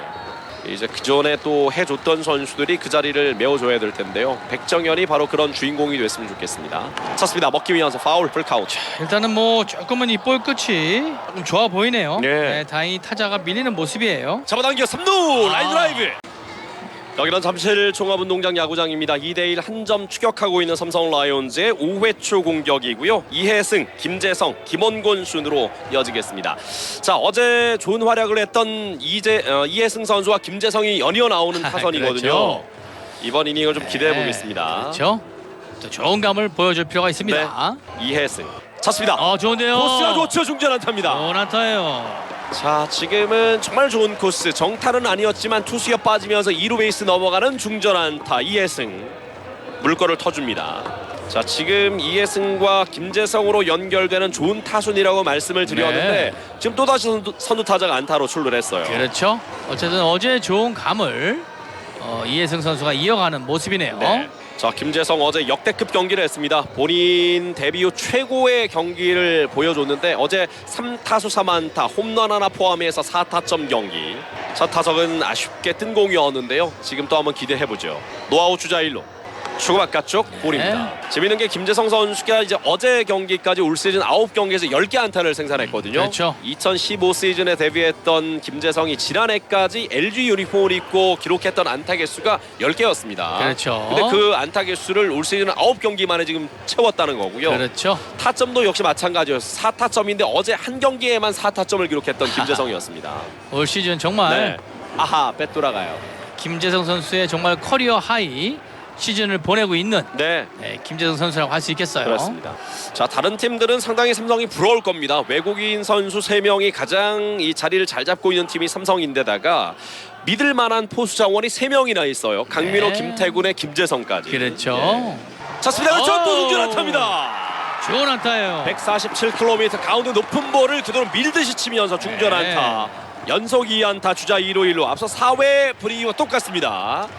이제 그 전에 또 해줬던 선수들이 그 자리를 메워줘야 될 텐데요. 백정현이 바로 그런 주인공이 됐으면 좋겠습니다. 쳤습니다. 먹기 위해서 파울 풀카운트. 일단은 뭐 조금은 이 볼 끝이 조금 좋아 보이네요. 네. 네, 다행히 타자가 밀리는 모습이에요. 잡아당겨 3루 라인 아. 드라이브. 여기는 잠실 종합운동장 야구장입니다. 2대1 한 점 추격하고 있는 삼성 라이온즈의 5회 초 공격이고요. 이해승, 김재성, 김원곤 순으로 이어지겠습니다. 자, 어제 좋은 활약을 했던 이해승 선수와 김재성이 연이어 나오는 타선이거든요. 그렇죠. 이번 이닝을 좀 기대해 네, 보겠습니다. 그렇죠. 또 좋은 감을 보여줄 필요가 있습니다. 이해승 찼습니다. 좋은데요. 코스가 좋죠. 중전 안타입니다. 좋은 안타예요. 자, 지금은 정말 좋은 코스. 정타는 아니었지만 투수가 빠지면서 2루 베이스 넘어가는 중전 안타. 이해승 물꼬를 터줍니다. 자, 지금 이해승과 김재성으로 연결되는 좋은 타순이라고 말씀을 드렸는데 지금 또다시 선두 타자가 안타로 출루를 했어요. 그렇죠. 어쨌든 어제 좋은 감을 이해승 선수가 이어가는 모습이네요. 네. 자, 김재성 어제 역대급 경기를 했습니다. 본인 데뷔 후 최고의 경기를 보여줬는데 어제 3타수 3안타 홈런 하나 포함해서 4타점 경기. 첫 타석은 아쉽게 뜬 공이었는데요. 지금 또 한번 기대해보죠. 노아웃 주자 1루. 추구 바깥쪽 볼입니다. 재밌는 게 김재성 선수가 이제 어제 경기까지 올 시즌 9경기에서 10개 안타를 생산했거든요. 그렇죠. 2015 시즌에 데뷔했던 김재성이 지난해까지 LG 유니폼을 입고 기록했던 안타 개수가 10개였습니다. 그렇죠. 근데 그 안타 개수를 올 시즌 9경기 만에 지금 채웠다는 거고요. 그렇죠. 타점도 역시 마찬가지였어요. 4타점인데 어제 한 경기에만 4타점을 기록했던 김재성이었습니다. 올 시즌 정말 네. 아하, 빼 돌아가요. 김재성 선수의 정말 커리어 하이 시즌을 보내고 있는 네. 김재성 선수라고 할 수 있겠어요. 그렇습니다. 자, 다른 팀들은 상당히 삼성이 부러울 겁니다. 외국인 선수 3명이 가장 이 자리를 잘 잡고 있는 팀이 삼성인데다가 믿을 만한 포수 자원이 3명이나 있어요. 강민호, 네. 김태군의 김재성까지. 그렇죠. 찼습니다. 그렇죠. 또 동전 안타입니다. 좋은 안타예요. 147km 가운데 높은 볼을 그대로 밀듯이 치면서 중전 안타. 연속 2안타 주자 2루 1루. 앞서 4회 분위기와 똑같습니다.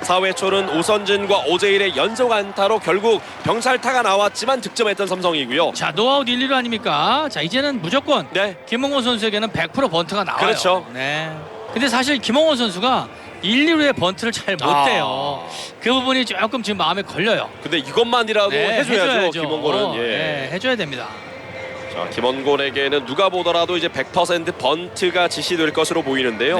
4회 초는 오선진과 오재일의 연속 안타로 결국 병살타가 나왔지만 득점했던 삼성이고요. 자, 노아웃 1, 2루 아닙니까? 자, 이제는 무조건 김홍곤 선수에게는 100% 번트가 나와요. 그렇죠. 네. 근데 사실 김홍곤 선수가 1, 2루에 번트를 잘 못 대요. 그 부분이 조금 지금 마음에 걸려요. 근데 이것만이라도 해줘야죠. 김원곤은. 해줘야 됩니다. 자, 김원곤에게는 누가 보더라도 이제 100% 번트가 지시될 것으로 보이는데요.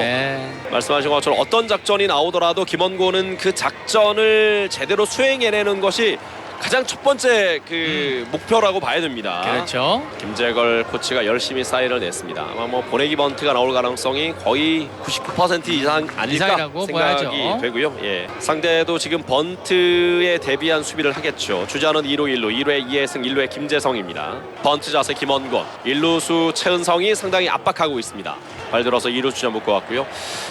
말씀하신 것처럼 어떤 작전이 나오더라도 김원곤은 그 작전을 제대로 수행해내는 것이 가장 첫 번째 그 목표라고 봐야 됩니다. 그렇죠. 김재걸 코치가 열심히 사인을 냈습니다. 아마 뭐 보내기 번트가 나올 가능성이 거의 99% 이상 아닐까 이상이라고 생각이 봐야죠. 되고요. 상대도 지금 번트에 대비한 수비를 하겠죠. 주자는 2루 1루, 2루에 이해승, 1루에 김재성입니다. 번트 자세 김원곤, 1루수 최은성이 상당히 압박하고 있습니다. 발 들어서 2루 주자 묶어왔고요.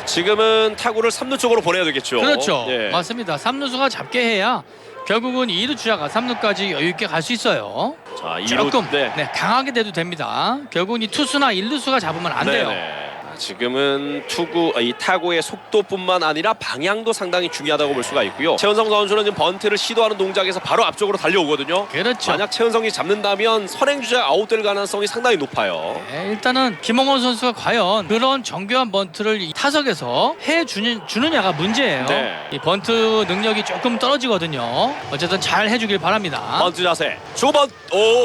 지금은 타구를 3루 쪽으로 보내야 되겠죠. 그렇죠. 맞습니다. 3루수가 잡게 해야 결국은 2루 주자가 3루까지 여유 있게 갈 수 있어요. 자, 2루 조금 강하게 돼도 됩니다. 결국은 이 투수나 1루수가 잡으면 안 돼요. 지금은 이 타구의 속도뿐만 아니라 방향도 상당히 중요하다고 볼 수가 있고요. 최은성 선수는 지금 번트를 시도하는 동작에서 바로 앞쪽으로 달려오거든요. 그렇죠. 만약 최은성이 잡는다면 선행주자가 아웃될 가능성이 상당히 높아요. 일단은 김홍곤 선수가 과연 그런 정교한 번트를 이 타석에서 해주느냐가 문제예요. 이 번트 능력이 조금 떨어지거든요. 어쨌든 잘 해주길 바랍니다. 번트 자세.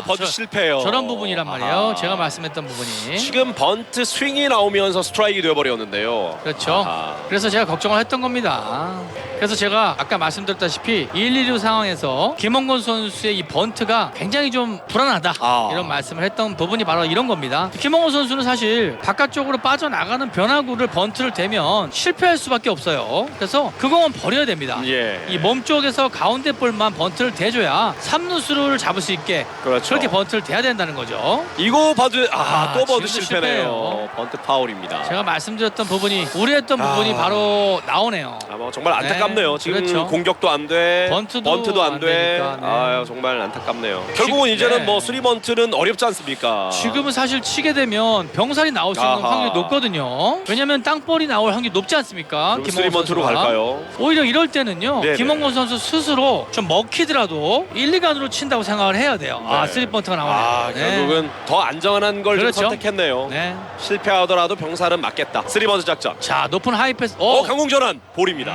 번트 실패요. 저런 부분이란 말이에요. 제가 말씀했던 부분이. 지금 번트 스윙이 나오면서 스트라이크가 되어버렸는데요. 그렇죠. 아하. 그래서 제가 걱정을 했던 겁니다. 그래서 제가 아까 말씀드렸다시피 1-2루 상황에서 김원곤 선수의 이 번트가 굉장히 좀 불안하다 이런 말씀을 했던 부분이 바로 이런 겁니다. 김원곤 선수는 사실 바깥쪽으로 빠져나가는 변화구를 번트를 대면 실패할 수밖에 없어요. 그래서 그 공은 버려야 됩니다. 예. 이 몸쪽에서 가운데 볼만 번트를 대줘야 3루수를 잡을 수 있게 그렇죠. 그렇게 번트를 대야 된다는 거죠. 이거 버드 또 버드 지금도 실패네요. 실패예요. 번트 파울입니다. 제가 말씀드렸던 부분이 우려했던 부분이 바로 나오네요. 뭐 정말 안타깝네요. 지금 그렇죠. 공격도 안 돼, 번트도 안 돼. 되니까, 네. 아유 정말 안타깝네요. 결국은 이제는 네. 뭐 3번트는 어렵지 않습니까? 지금은 사실 치게 되면 병살이 나올 수 있는 아하. 확률이 높거든요. 왜냐면 땅볼이 나올 확률이 높지 않습니까? 그럼 김원곤 3번트로 선수가. 갈까요? 오히려 이럴 때는요. 네네. 김원곤 선수 스스로 좀 먹히더라도 1, 2간으로 친다고 생각을 해야 돼요. 아, 네. 3번트가 나오네요. 네. 결국은 더 안전한 걸 좀 그렇죠. 선택했네요. 네. 실패하더라도 병살은 맞겠다. 3번트 작전. 자, 높은 하이패스. 강공 전환 볼입니다.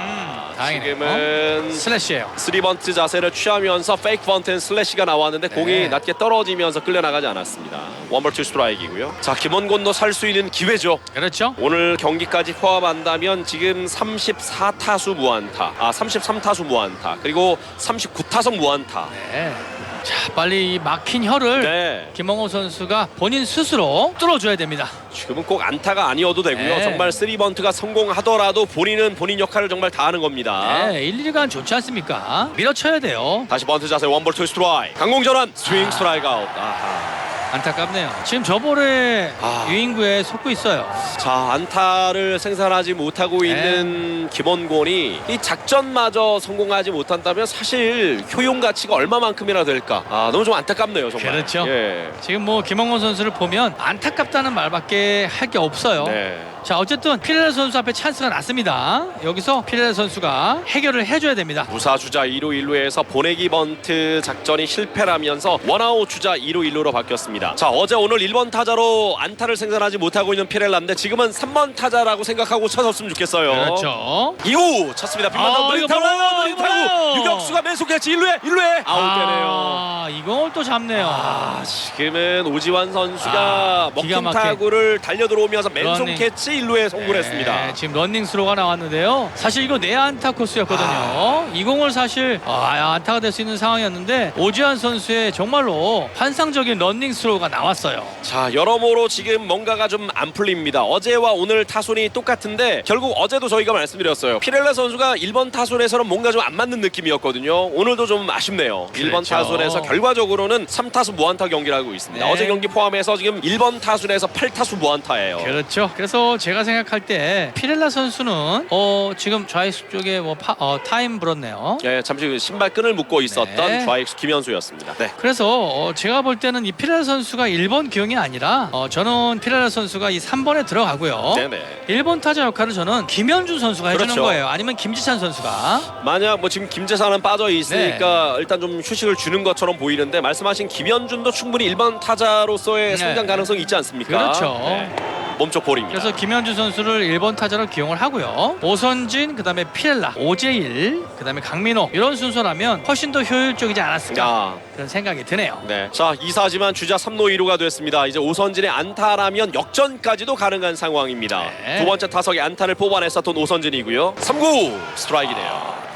다행이네요. 지금은 슬래시예요. 3번트 자세를 취하면서 페이크 번트 앤 슬래시가 나왔는데 공이 낮게 떨어지면서 끌려나가지 않았습니다. 원볼 투 스트라이크이고요. 자, 김원곤도 살 수 있는 기회죠. 그렇죠. 오늘 경기까지 포함한다면 지금 34타수 무안타, 33타수 무안타, 그리고 39타석 무안타. 네. 자, 빨리 이 막힌 혀를 네. 김원곤 선수가 본인 스스로 뚫어줘야 됩니다. 지금은 꼭 안타가 아니어도 되고요. 네. 정말 3번트가 성공하더라도 본인은 본인 역할을 정말 다하는 겁니다. 네, 1, 2간 좋지 않습니까? 밀어쳐야 돼요. 다시 번트 자세 원볼 투 스트라이크. 강공 전환 스윙 스트라이크 아웃. 안타깝네요. 지금 저 볼에 유인구에 속고 있어요. 자, 안타를 생산하지 못하고 네. 있는 김원곤이 이 작전마저 성공하지 못한다면 사실 효용 가치가 얼마만큼이나 될까? 너무 좀 안타깝네요, 정말. 그렇죠. 예. 지금 뭐 김원곤 선수를 보면 안타깝다는 말밖에 할 게 없어요. 네. 자, 어쨌든 피레라 선수 앞에 찬스가 났습니다. 여기서 피레라 선수가 해결을 해줘야 됩니다. 무사 주자 2루 1루에서 보내기 번트 작전이 실패라면서 원아웃 주자 2루 1루로 바뀌었습니다. 자, 어제 오늘 1번 타자로 안타를 생산하지 못하고 있는 피렐라인데 지금은 3번 타자라고 생각하고 쳐줬으면 좋겠어요. 그렇죠. 2구 쳤습니다. 빗만당 느린 타구, 느린 타구. 유격수가 매속했지 1루에 아웃되네요. 이 공을 또 잡네요. 지금은 오지환 선수가 기가 먹힌 막힌. 타구를 달려 들어오면서 맨손 러닝. 캐치 1루에 성공을 했습니다. 지금 런닝스로가 나왔는데요. 사실 이거 내안타 코스였거든요. 이 공을 사실 안타가 될 수 있는 상황이었는데 오지환 선수의 정말로 환상적인 런닝스로가 나왔어요. 자, 여러모로 지금 뭔가가 좀 안 풀립니다. 어제와 오늘 타순이 똑같은데 결국 어제도 저희가 말씀드렸어요. 피렐라 선수가 1번 타순에서는 뭔가 좀 안 맞는 느낌이었거든요. 오늘도 좀 아쉽네요. 그렇죠. 1번 타순에서 결과적으로는 3타수 무안타 경기를 하고 있습니다. 네. 어제 경기 포함해서 지금 1번 타순에서 8타수 무안타예요. 그렇죠. 그래서 제가 생각할 때 피렐라 선수는 지금 좌익수 쪽에 타임 불었네요. 예, 잠시 신발끈을 묶고 있었던 네. 좌익수 김현수였습니다. 네. 그래서 제가 볼 때는 이 피렐라 선수가 1번 기용이 아니라 저는 피렐라 선수가 이 3번에 들어가고요. 네네. 1번 타자 역할을 저는 김현준 선수가 해주는 그렇죠. 거예요. 아니면 김지찬 선수가. 만약 뭐 지금 김재산은 빠져 있으니까 일단 좀 휴식을 주는 것처럼 보이는데 말씀하신 김현준도 충분히 1번 타자로서의 네. 성장 가능성이 있지 않습니까? 그렇죠. 네. 몸쪽 볼입니다. 그래서 김현준 선수를 1번 타자로 기용을 하고요. 오선진, 그다음에 피렐라, 오재일, 그다음에 강민호 이런 순서라면 훨씬 더 효율적이지 않았을까 그런 생각이 드네요. 네. 자, 2사지만 주자 3루 2루가 됐습니다. 이제 오선진의 안타라면 역전까지도 가능한 상황입니다. 네. 두 번째 타석에 안타를 뽑아냈었던 오선진이고요. 3구 스트라이크네요.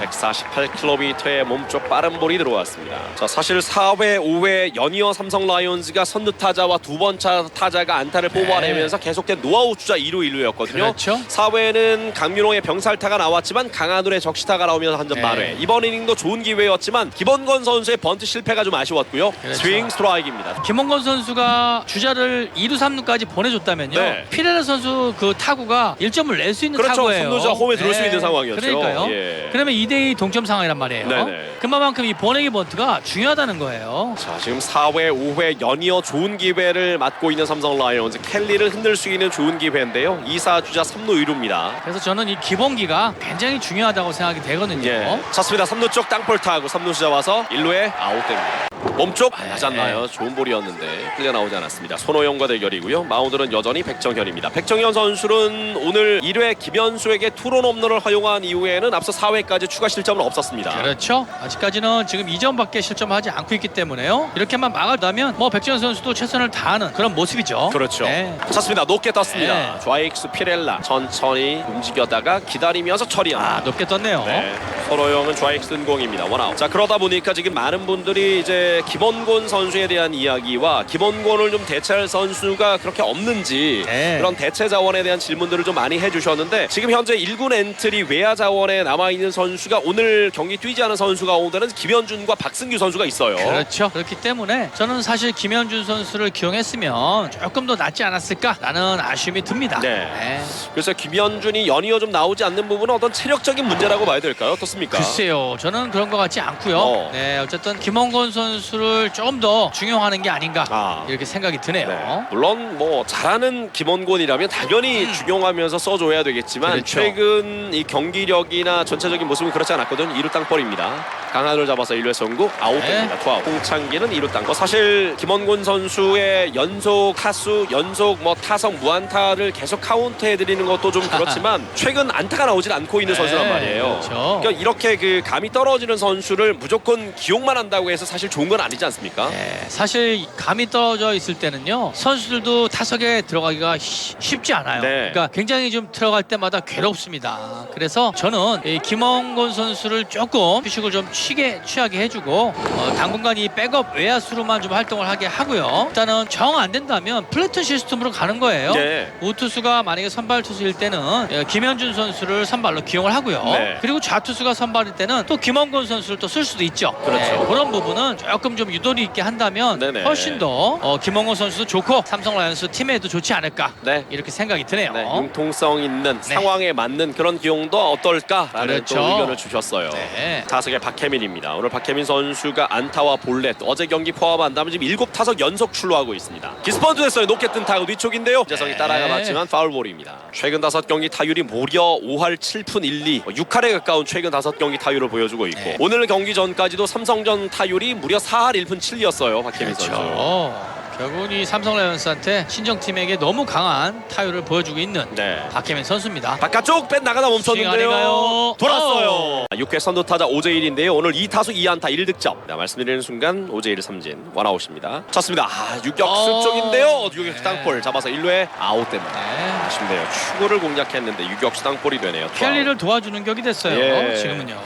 148km의 몸쪽 빠른 볼이 들어왔습니다. 자, 사실 4회, 5회 연이어 삼성 라이온즈가 선두 타자와 두 번째 타자가 안타를 뽑아내면서 계속된 노아웃 주자 2루 1루였거든요. 그렇죠. 4회는 강민호의 병살타가 나왔지만 강한울의 적시타가 나오면서 한 점 만회. 이번 이닝도 좋은 기회였지만 김원건 선수의 번트 실패가 좀 아쉬웠고요. 그렇죠. 스윙 스트라이크입니다. 김원건 선수가 주자를 2루 3루까지 보내줬다면요. 네. 피레라 선수 그 타구가 1점을 낼 수 있는 그렇죠. 타구예요. 3루자 홈에 들어올 수 있는 상황이었죠. 그러니까요. 예. 그러면 2대2 동점 상황이란 말이에요. 네네. 그만큼 이 보내기 번트가 중요하다는 거예요. 자, 지금 4회, 5회 연이어 좋은 기회를 맞고 있는 삼성 라이온즈. 켈리를 흔들 수 있는 좋은 기회인데요. 2사 주자 3루 2루입니다. 그래서 저는 이 기본기가 굉장히 중요하다고 생각이 되거든요. 예. 찼습니다. 3루 쪽 땅볼 타고 3루 주자 와서 1루에 아웃됩니다. 몸쪽 맞지 않나요? 좋은 볼이었는데 끌려 나오지 않았습니다. 손호영과 대결이고요. 마운드는 여전히 백정현입니다. 백정현 선수는 오늘 1회 김현수에게 투런 홈런을 허용한 이후에는 앞서 4회까지 추가 실점은 없었습니다. 그렇죠. 아직까지는 지금 2점밖에 실점하지 않고 있기 때문에요. 이렇게만 막아다면 뭐 백지현 선수도 최선을 다하는 그런 모습이죠. 그렇죠. 네. 찼습니다. 높게 떴습니다. 네. 좌익수 피렐라 천천히 움직여다가 기다리면서 처리합니다. 높게 떴네요. 네. 서로영은 좌익수 은공입니다. 원아웃. 자, 그러다 보니까 지금 많은 분들이 이제 김원곤 선수에 대한 이야기와 김원곤을 좀 대체할 선수가 그렇게 없는지 네. 그런 대체 자원에 대한 질문들을 좀 많이 해주셨는데 지금 현재 1군 엔트리 외야 자원에 남아있는 선수가 오늘 경기 뛰지 않은 선수가 오늘은 김현준과 박승규 선수가 있어요. 그렇죠. 그렇기 때문에 저는 사실 김현준 선수를 기용했으면 조금 더 낫지 않았을까라는 아쉬움이 듭니다. 네. 그래서 김현준이 연이어 좀 나오지 않는 부분은 어떤 체력적인 문제라고 봐야 될까요? 어떻습니까? 글쎄요, 저는 그런 것 같지 않고요. 네, 어쨌든 김원곤 선수를 좀 더 중용하는 게 아닌가 이렇게 생각이 드네요. 네. 물론 뭐 잘하는 김원곤이라면 당연히 중용하면서 써줘야 되겠지만 그렇죠. 최근 이 경기력이나 전체적인 모습은 그렇지 않았거든요. 2루 땅볼입니다. 강한을 잡아서 1루 송구 아웃됩니다. 투아웃. 홍창기는 2루 땅볼. 사실 김원곤 선수의 연속 타수, 연속 뭐 타석 무안타를 계속 카운트해드리는 것도 좀 그렇지만 최근 안타가 나오질 않고 있는 선수란 말이에요. 그렇죠. 그러니까 이렇게 그 감이 떨어지는 선수를 무조건 기용만 한다고 해서 사실 좋은 건 아니지 않습니까? 네, 사실 감이 떨어져 있을 때는요 선수들도 타석에 들어가기가 쉽지 않아요. 네. 그러니까 굉장히 좀 들어갈 때마다 괴롭습니다. 그래서 저는 이 김원곤 선수를 조금 휴식을 좀 취하게 해주고 당분간 이 백업 외야수로만 좀 활동을 하게 하고요. 일단은 정 안 된다면 플래툰 시스템으로 가는 거예요. 네. 우투수가 만약에 선발 투수일 때는 김현준 선수를 선발로 기용을 하고요. 네. 그리고 좌투수가 선발일 때는 또 김원곤 선수를 또 쓸 수도 있죠. 그렇죠. 네, 그런 부분은 조금 좀 유도리 있게 한다면 네네. 훨씬 더 김원곤 선수도 좋고 삼성 라이온스 팀에도 좋지 않을까 네. 이렇게 생각이 드네요. 네, 융통성 있는 네. 상황에 맞는 그런 기용도 어떨까라는 그렇죠. 또 의견을 주셨어요. 네. 타석의 박혜민입니다. 오늘 박혜민 선수가 안타와 볼넷 어제 경기 포함한다면 지금 7타석 연속 출루하고 있습니다. 기스펀드 됐어요. 높게 뜬 타구 뒤쪽인데요. 재성이 네. 따라가 봤지만 파울볼입니다. 최근 5경기 타율이 무려 5할 7푼 1리 6할에 가까운 최근 5경기 타율을 보여주고 있고 네. 오늘 경기 전까지도 삼성전 타율이 무려 4할 1푼 7리였어요. 박혜민 선수. 그렇죠. 결국은 이 삼성 라이온스한테 친정팀에게 너무 강한 타율을 보여주고 있는 네. 박혜민 선수입니다. 바깥쪽 뺀 나가다 멈췄는데요. 아닌가요? 돌았어요. 6회 선두 타자 오재일인데요. 오늘 2타수 2안타 1득점. 네, 말씀드리는 순간 오재일 삼진 원아웃입니다. 쳤습니다. 유격수 쪽인데요. 유격수 네. 땅볼 잡아서 1루에 아웃됩니다. 네. 아쉽네요. 추구를 공략했는데 유격수 땅볼이 되네요. 켈리를 도와주는 격이 됐어요. 예. 지금은요.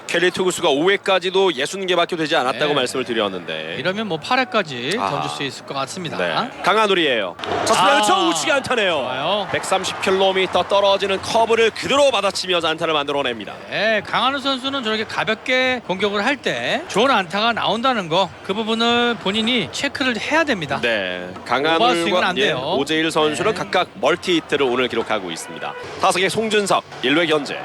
켈리 투구수가 5회까지도 60개밖에 되지 않았다고 네. 말씀을 드렸는데 이러면 뭐 8회까지 아. 던질 수 있을 것 같습니다. 네. 강한울이에요. 쳤습니다. 그렇죠. 우측에 안타네요. 좋아요. 130km 떨어지는 커브를 그대로 받아치면서 안타를 만들어냅니다. 네, 강한우 선수는 저렇게 가볍게 공격을 할 때 좋은 안타가 나온다는 거 그 부분을 본인이 체크를 해야 됩니다. 네, 오버스윙은 강한울과 안 돼요. 오재일 선수는 네. 각각 멀티 히트를 오늘 기록하고 있습니다. 타석의 송준석 1회 견제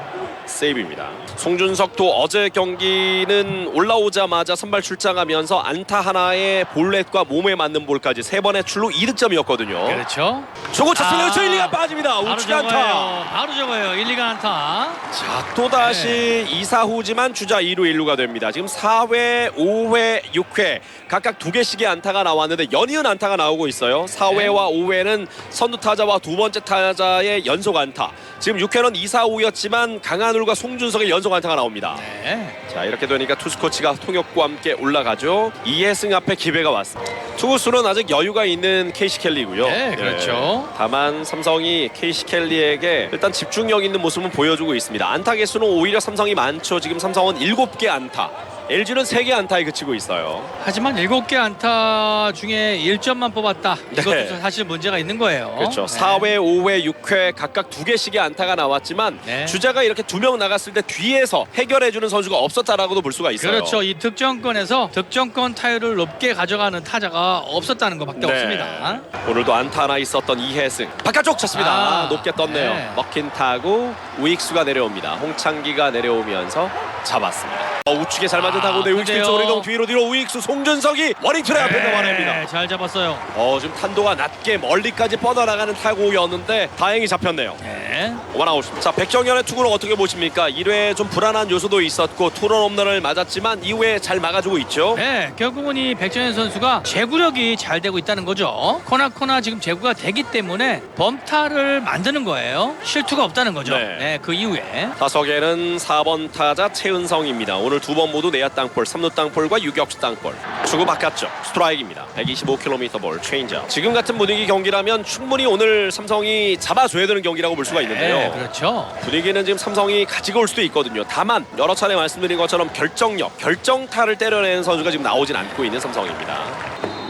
세이브입니다. 송준석도 어제 경기는 올라오자마자 선발 출장하면서 안타 하나에 볼넷과 몸에 맞는 볼까지 3번의 출루 2득점이었거든요. 그렇죠. 저거 쳤으면 1리가 빠집니다. 바로 우측 안타. 바로 저거예요. 1, 2가 안타. 자, 또다시 2사후지만 주자 2루 1루가 됩니다. 지금 4회, 5회, 6회 각각 2개씩의 안타가 나왔는데 연이은 안타가 나오고 있어요. 4회와 5회는 선두 타자와 두 번째 타자의 연속 안타. 지금 6회는 2-4-5였지만 강한울과 송준석의 연속 안타가 나옵니다. 네. 자, 이렇게 되니까 투수 코치가 통역과 함께 올라가죠. 이해승 앞에 기회가 왔습니다. 투수는 아직 여유가 있는 케이시 켈리고요. 네, 그렇죠. 다만 삼성이 케이시 켈리에게 일단 집중력 있는 모습은 보여주고 있습니다. 안타 개수는 오히려 삼성이 많죠. 지금 삼성은 7개 안타. LG는 3개 안타에 그치고 있어요. 하지만 7개 안타 중에 1점만 뽑았다. 이것도 네. 사실 문제가 있는 거예요. 그렇죠. 네. 4회, 5회, 6회 각각 2개씩의 안타가 나왔지만 네. 주자가 이렇게 2명 나갔을 때 뒤에서 해결해주는 선수가 없었다라고도 볼 수가 있어요. 그렇죠. 이 득점권에서 득점권 타율을 높게 가져가는 타자가 없었다는 것밖에 네. 없습니다. 오늘도 안타 하나 있었던 이해승. 바깥쪽 쳤습니다. 높게 떴네요. 네. 먹힌 타구 우익수가 내려옵니다. 홍창기가 내려오면서 잡았습니다. 우측에 잘 맞은 타구인데 우익수 그래요. 쪽으로 이동 뒤로 우익수 송준석이 워닝트랙 앞에 넘어냅니다. 잘 잡았어요. 지금 탄도가 낮게 멀리까지 뻗어나가는 타구였는데 다행히 잡혔네요. 네. 원아웃. 자, 백정현의 투구를 어떻게 보십니까? 1회에 좀 불안한 요소도 있었고 투런 홈런을 맞았지만 이후에 잘 막아주고 있죠. 네, 결국은 이 백정현 선수가 제구력이 잘 되고 있다는 거죠. 코나 지금 제구가 되기 때문에 범타를 만드는 거예요. 실투가 없다는 거죠. 네. 네, 그 이후에 타석에는 4번 타자 최은 박은성입니다. 오늘 두 번 모두 내야 땅볼, 3루 땅볼과 유격수 땅볼. 주고 바깥쪽 스트라이크입니다. 125km 볼 체인지업. 지금 같은 분위기 경기라면 충분히 오늘 삼성이 잡아줘야 되는 경기라고 볼 수가 있는데요. 네, 그렇죠. 분위기는 지금 삼성이 가지고 올 수도 있거든요. 다만 여러 차례 말씀드린 것처럼 결정력, 결정타를 때려내는 선수가 지금 나오진 않고 있는 삼성입니다.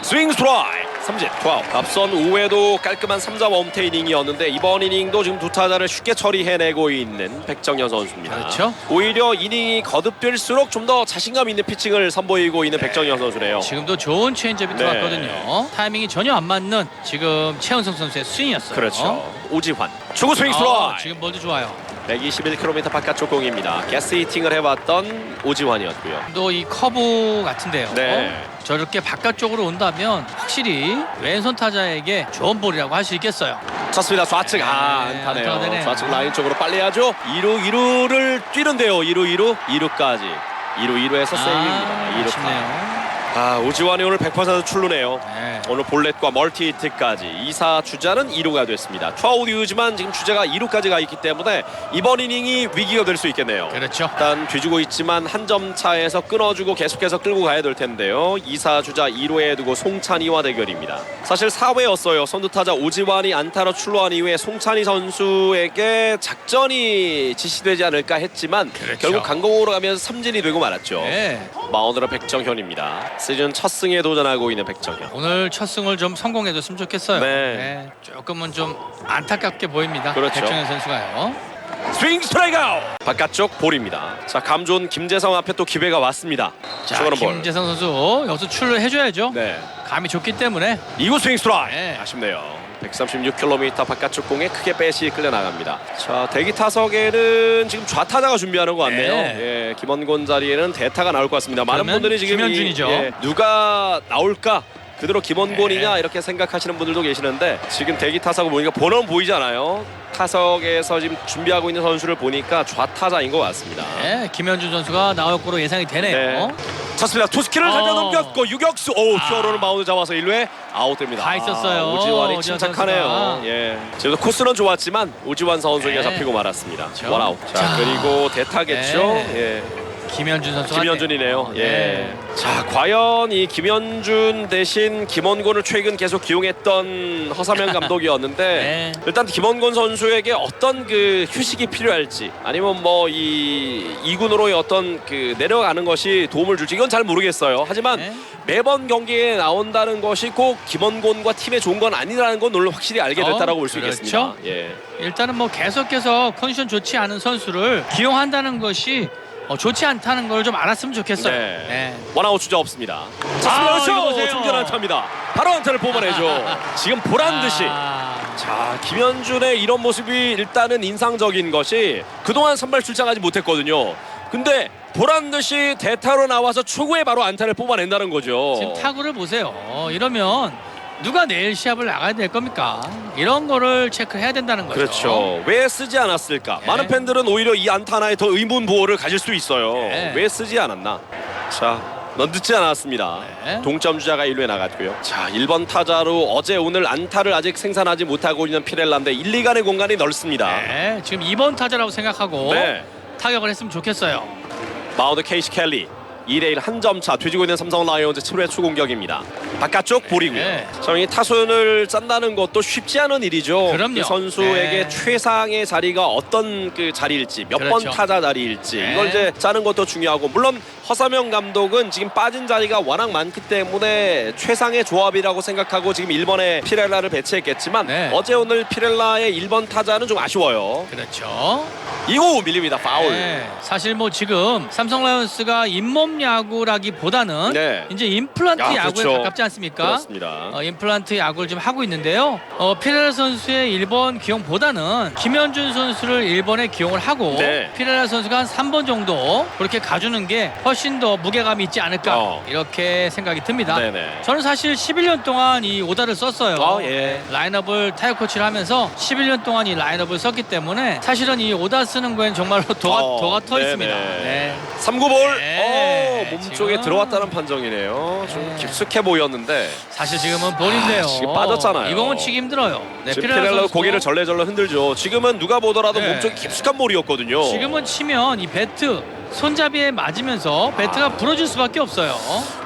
스윙 스트라이크 삼진 12. 앞선 5회도 깔끔한 3자 웜태 이닝이었는데 이번 이닝도 지금 두 타자를 쉽게 처리해내고 있는 백정현 선수입니다. 그렇죠. 오히려 이닝이 거듭될수록 좀 더 자신감 있는 피칭을 선보이고 있는 백정현 선수네요. 지금도 좋은 체인지업이 네. 들어왔거든요. 타이밍이 전혀 안 맞는 지금 최은성 선수의 스윙이었어요. 그렇죠. 오지환 추구 스윙 스트라이크. 지금 볼도 좋아요. 121km 바깥쪽 공입니다. 가스 히팅을 해봤던 오지환이었고요. 또 이 커브 같은데요. 네. 저렇게 바깥쪽으로 온다면 확실히 왼손 타자에게 좋은 볼이라고 할 수 있겠어요. 쳤습니다. 좌측 네, 안타네요. 안타가 되네요. 좌측 라인 쪽으로 빨리 하죠. 2루를 뛰는데요. 2루에서 세이브입니다. 2루카. 아쉽네요. 오지환이 오늘 100% 출루네요. 네. 오늘 볼넷과 멀티 히트까지 2사 주자는 2루가 됐습니다. 투아웃이지만 지금 주자가 2루까지 가 있기 때문에 이번 이닝이 위기가 될 수 있겠네요. 그렇죠. 일단 뒤지고 있지만 한 점 차에서 끊어주고 계속해서 끌고 가야 될 텐데요. 2사 주자 2루에 두고 송찬이와 대결입니다. 사실 4회였어요. 선두타자 오지환이 안타로 출루한 이후에 송찬이 선수에게 작전이 지시되지 않을까 했지만 그렇죠. 결국 강공으로 가면서 삼진이 되고 말았죠. 네. 마운드로 백정현입니다. 시즌 첫 승에 도전하고 있는 백정현. 오늘 첫 승을 좀 성공해줬으면 좋겠어요. 네. 조금은 좀 안타깝게 보입니다. 그렇죠. 백정현 선수가요. 스윙 스트라이크 아웃. 바깥쪽 볼입니다. 자, 감 좋은 김재성 앞에 또 기회가 왔습니다. 자, 초거는 볼. 김재성 선수 여기서 출루해줘야죠. 네. 감이 좋기 때문에. 2구 스윙 스트라이크. 네. 아쉽네요. 136km 바깥쪽 공에 크게 배시 끌려 나갑니다. 자, 대기 타석에는 지금 좌타자가 준비하는 것 같네요. 네. 예, 김원곤 자리에는 대타가 나올 것 같습니다. 많은 그러면 분들이 지금 김현준이죠. 누가 나올까? 그대로 김원곤이냐 네. 이렇게 생각하시는 분들도 계시는데 지금 대기 타석을 보니까 번호는 보이잖아요. 타석에서 지금 준비하고 있는 선수를 보니까 좌타자인 것 같습니다. 네, 김현준 선수가 나올 거로 예상이 되네요. 쳤습니다. 투스키를 살짝 어. 넘겼고 유격수 히어로는 마운드 잡아서 1루에 아웃됩니다. 다 있었어요. 오지환이 오지환 침착하네요. 선수가. 예. 지금 코스는 좋았지만 오지환 선수에게 네. 잡히고 말았습니다. 그렇죠. 원아웃. 자, 그리고 대타겠죠. 네. 예. 김현준 선수가 김현준이네요. 예. 네. 자, 과연 이 김현준 대신 김원곤을 최근 계속 기용했던 허사명 감독이었는데 네. 일단 김원곤 선수에게 어떤 그 휴식이 필요할지 아니면 뭐 이 2군으로의 어떤 그 내려가는 것이 도움을 줄지 이건 잘 모르겠어요. 하지만 네. 매번 경기에 나온다는 것이 꼭 김원곤과 팀에 좋은 건 아니라는 건 오늘 확실히 알게 됐다라고 볼 수 그렇죠. 있겠습니다. 예. 일단은 뭐 계속해서 컨디션 좋지 않은 선수를 기용한다는 것이 좋지 않다는 걸 좀 알았으면 좋겠어요. 네. 네. 원아웃 주자 없습니다. 이거 자, 보세요. 중전 안타입니다. 바로 안타를 뽑아내죠. 지금 보란 듯이. 자, 김현준의 이런 모습이 일단은 인상적인 것이 그동안 선발 출장하지 못했거든요. 근데 보란 듯이 대타로 나와서 초구에 바로 안타를 뽑아낸다는 거죠. 지금 타구를 보세요. 이러면 누가 내일 시합을 나가야 될 겁니까? 이런 거를 체크해야 된다는 거죠. 그렇죠. 왜 쓰지 않았을까? 네. 많은 팬들은 오히려 이 안타 하나에 더 의문 부호를 가질 수도 있어요. 네. 왜 쓰지 않았나? 자, 넌 늦지 않았습니다. 네. 동점 주자가 1루에 나갔고요. 자, 1번 타자로 어제 오늘 안타를 아직 생산하지 못하고 있는 피렐라인데 1, 2간의 공간이 넓습니다. 네, 지금 2번 타자라고 생각하고 네. 타격을 했으면 좋겠어요. 마운드 케이시 켈리 2대1 한 점 차 뒤지고 있는 삼성 라이온즈 7회 초 공격입니다. 바깥쪽 볼이고요. 네. 이 타순을 짠다는 것도 쉽지 않은 일이죠. 그럼요. 그 선수에게 네. 최상의 자리가 어떤 그 자리일지 몇 번 그렇죠. 타자 자리일지 네. 이걸 이제 짜는 것도 중요하고 물론 허사명 감독은 지금 빠진 자리가 워낙 많기 때문에 최상의 조합이라고 생각하고 지금 1번에 피렐라를 배치했겠지만 네. 어제 오늘 피렐라의 1번 타자는 좀 아쉬워요. 그렇죠. 2구 밀립니다. 파울. 네, 사실 뭐 지금 삼성 라이온스가 잇몸 야구라기보다는 네. 이제 임플란트 야구에 그렇죠. 가깝지 않습니까? 그렇습니다. 임플란트 야구를 좀 하고 있는데요. 피렐라 선수의 1번 기용 보다는 김현준 선수를 1번에 기용을 하고 네. 피렐라 선수가 한 3번 정도 그렇게 가주는 게 훨씬 더 무게감이 있지 않을까 이렇게 생각이 듭니다. 네네. 저는 사실 11년 동안 이 오다를 썼어요. 예. 라인업을 타격 코치를 하면서 11년 동안 이 라인업을 썼기 때문에 사실은 이 오다 쓰는 거엔 정말로 도가 터 있습니다. 네. 3구 볼. 네, 몸쪽에 지금. 들어왔다는 판정이네요. 좀 네. 깊숙해 보였는데. 했었는데 사실 지금은 볼인데요. 지금 빠졌잖아요. 이 공은 치기 힘들어요. 네, 지금 피렐라 선수도 고개를 절레절레 흔들죠. 지금은 누가 보더라도 네. 몸쪽이 깊숙한 볼이었거든요. 지금은 치면 이 배트 손잡이에 맞으면서 배트가 부러질 수밖에 없어요.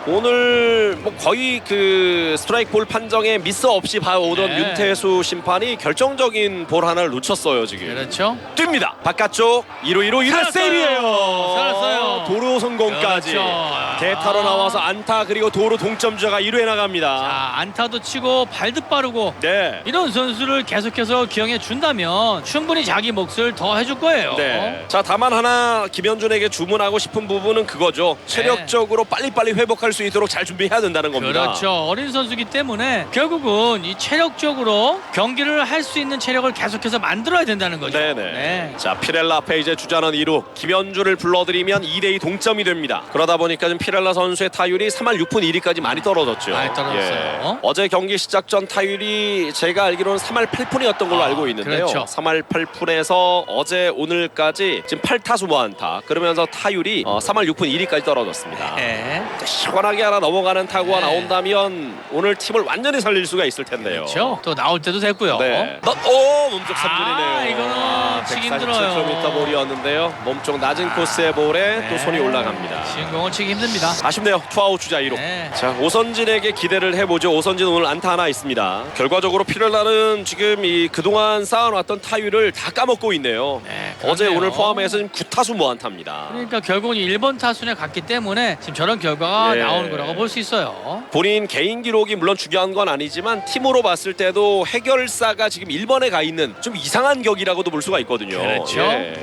오늘 뭐 거의 그 스트라이크 볼 판정에 미스 없이 봐오던 네. 윤태수 심판이 결정적인 볼 하나를 놓쳤어요. 지금 그렇죠. 뜁니다. 바깥쪽 2루 살았어요. 세이브예요. 살았어요. 도루 성공까지. 그렇죠. 대타로 나와서 안타 그리고 도루 동점주자가 2루에 나갑니다. 자, 안타도 치고 발도 빠르고 네. 이런 선수를 계속해서 기용해 준다면 충분히 자기 몫을 더 해줄 거예요. 네. 자, 다만 하나 김현준에게 주문하고 싶은 부분은 그거죠. 체력적으로 빨리빨리 회복할 수 있도록 잘 준비해야 된다는 겁니다. 그렇죠. 어린 선수기 때문에 결국은 이 체력적으로 경기를 할 수 있는 체력을 계속해서 만들어야 된다는 거죠. 네네. 네. 자, 피렐라 앞에 이제 주자는 2루 김현준을 불러들이면 2대2 동점이 됩니다. 그러다 보니까 좀 피렐라 선수의 타율이 3할 6푼 1리까지 많이 떨어졌죠. 많이 떨어졌어요. 어제 경기 시작 전 타율이 제가 알기로는 3할 8푼이었던 걸로 알고 있는데요. 그렇죠. 3할 8푼에서 어제 오늘까지 지금 8타수 무안타 그러면서 타율이 3할 6푼 1리까지 떨어졌습니다. 네. 시원하게 하나 넘어가는 타구가 네. 나온다면 오늘 팀을 완전히 살릴 수가 있을 텐데요. 그렇죠. 또 나올 때도 됐고요. 네. 오, 몸쪽 3진이네요. 아, 이거는 치기 힘들어요. 147km 볼이었는데요. 몸쪽 낮은 코스의 볼에 네. 또 손이 올라갑니다. 지금 공은 치기 힘듭니다. 아쉽네요. 투아웃 주자 2루. 네. 자, 오선진에게 기대를 해보죠. 오선진 오늘 안타 하나 있습니다. 결과적으로 피렐라는 지금 이 그동안 쌓아놨던 타율을 다 까먹고 있네요. 네, 어제 그렇네요. 오늘 포함해서 지금 9타수 무안타입니다. 그러니까 결국은 1번 타순에 갔기 때문에 지금 저런 결과가 예. 나오는 거라고 볼 수 있어요. 본인 개인 기록이 물론 중요한 건 아니지만 팀으로 봤을 때도 해결사가 지금 1번에 가 있는 좀 이상한 격이라고도 볼 수가 있거든요. 그렇죠. 예.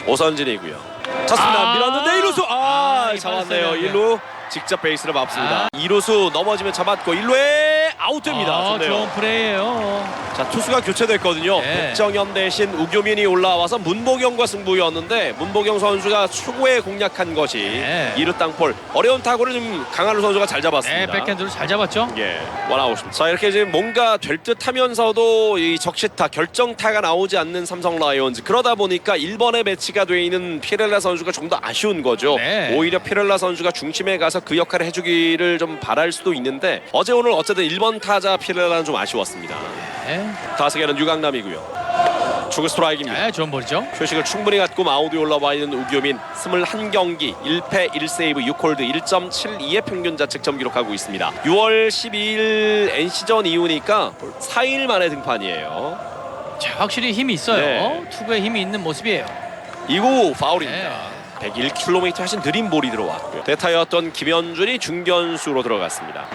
오선진이고요. 쳤습니다. 밀었는데 1루수 잡았네요. 이번에 1루 직접 베이스를 밟습니다. 2루수 넘어지면 잡았고 1루에 아웃됩니다. 좋네요. 좋은 플레이예요. 자, 투수가 교체됐거든요. 네. 백정현 대신 우교민이 올라와서 문보경과 승부였는데 문보경 선수가 초구에 공략한 것이 네. 2루 땅볼 어려운 타구를 좀 강한우 선수가 잘 네, 잡았습니다. 백핸드로 잘 잡았죠. 예, 원아웃. 자, 이렇게 지금 뭔가 될 듯하면서도 이 적시타, 결정타가 나오지 않는 삼성 라이온즈. 그러다 보니까 1번에 배치가 돼 있는 피렐라 선수가 좀 더 아쉬운 거죠. 네. 오히려 피렐라 선수가 중심에 가서 그 역할을 해주기를 좀 바랄 수도 있는데 어제 오늘 어쨌든 1번 타자 피렐라는 좀 아쉬웠습니다. 네, 타석에는 유강남이고요. 초구 스트라이크입니다. 네, 좋은 볼이죠. 휴식을 충분히 갖고 마운드에 올라와 있는 우교민 21경기 1패 1세이브 6홀드 1.72의 평균 자책점 기록하고 있습니다. 6월 12일 NC전 이후니까 4일 만에 등판이에요. 자, 확실히 힘이 있어요. 네. 투구에 힘이 있는 모습이에요. 2구 파울입니다. 네. 101km 하신 느린 볼이 들어왔고요. 대타였던 김현준이 중견수로 들어갔습니다.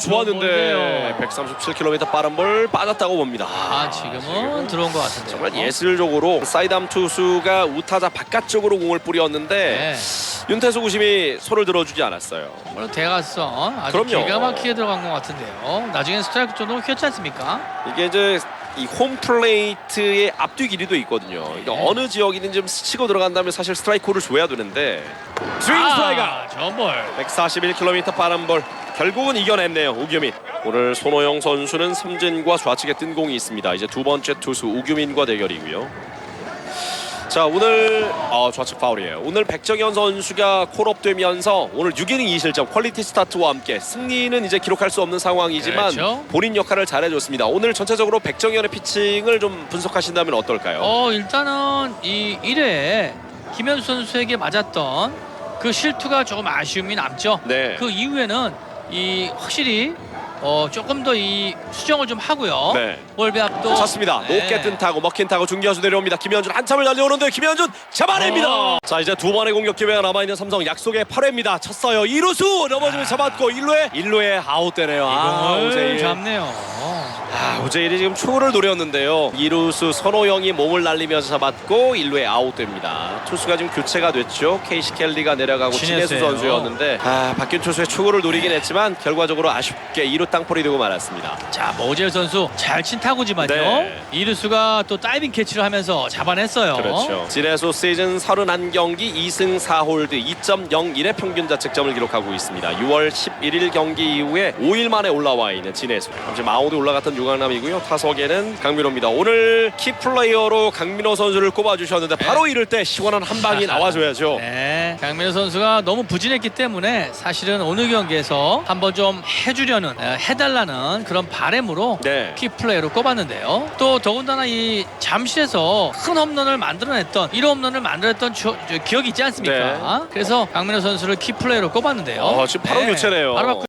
좋았는데 137km 빠른 볼 빠졌다고 봅니다. 지금은 들어온 것 같은데요. 정말 예술적으로 사이드암 투수가 우타자 바깥쪽으로 공을 뿌렸는데 네. 윤태수 구심이 손을 들어주지 않았어요. 물론 대각선 아주 그럼요. 기가 막히게 들어간 것 같은데요. 나중엔 스트라이크 존도 휘었지 않습니까? 이게 이제 이 홈플레이트의 앞뒤 길이도 있거든요. 그러니까 네. 어느 지역이든 좀 스치고 들어간다면 사실 스트라이크를 줘야 되는데 스윙 스트라이크 좋은 볼. 141km 빠른 볼 결국은 이겨냈네요. 우규민. 오늘 손호영 선수는 삼진과 좌측에 뜬 공이 있습니다. 이제 두 번째 투수 우규민과 대결이고요. 자, 오늘 좌측 파울이에요. 오늘 백정현 선수가 콜업되면서 오늘 6이닝 2실점 퀄리티 스타트와 함께 승리는 이제 기록할 수 없는 상황이지만 그렇죠. 본인 역할을 잘해줬습니다. 오늘 전체적으로 백정현의 피칭을 좀 분석하신다면 어떨까요? 일단은 이 1회에 김현수 선수에게 맞았던 그 실투가 조금 아쉬움이 남죠. 네. 그 이후에는 이 확실히 조금 더 이 수정을 좀 하고요. 네. 볼 배합도 찼습니다. 네. 높게 뜬 타고 먹힌 타고 중견수 내려옵니다. 김현준 한참을 달려오는데 김현준 잡아냅니다. 자, 이제 두 번의 공격 기회가 남아있는 삼성 약속의 8회입니다. 쳤어요. 2루수 넘어지면 잡았고 1루에 아웃되네요. 이공을 오재일. 잡네요. 오재일이 지금 초구를 노렸는데요. 2루수 선호영이 몸을 날리면서 잡았고 1루에 아웃됩니다. 투수가 지금 교체가 됐죠. 케이시 켈리가 내려가고 진해수 선수였는데 바뀐 투수의 초구를 노리긴 했지만 결과적으로 아쉽게 2루 땅볼이 되고 말았습니다. 자, 자, 모젤 선수 잘 친 타구지만요. 네. 이루수가 또 다이빙 캐치를 하면서 잡아냈어요. 그렇죠. 진해수 시즌 31경기 2승 4홀드 2.01의 평균 자책점을 기록하고 있습니다. 6월 11일 경기 이후에 5일 만에 올라와 있는 진해수. 잠시 마운드 올라갔던 유강남이고요. 타석에는 강민호입니다. 오늘 키플레이어로 강민호 선수를 꼽아주셨는데 바로 이럴 때 시원한 한 방이 나와줘야죠. 네, 강민호 선수가 너무 부진했기 때문에 사실은 오늘 경기에서 한번 좀 해달라는 그런 바람으로 네. 키플레이어로 꼽았는데요. 또 더군다나 이 잠실에서 큰 홈런을 만들어냈던 1호 홈런을 만들었던 기억이 있지 않습니까? 네. 그래서 강민호 선수를 키플레이어로 꼽았는데요. 지금 바로 교체네요. 바로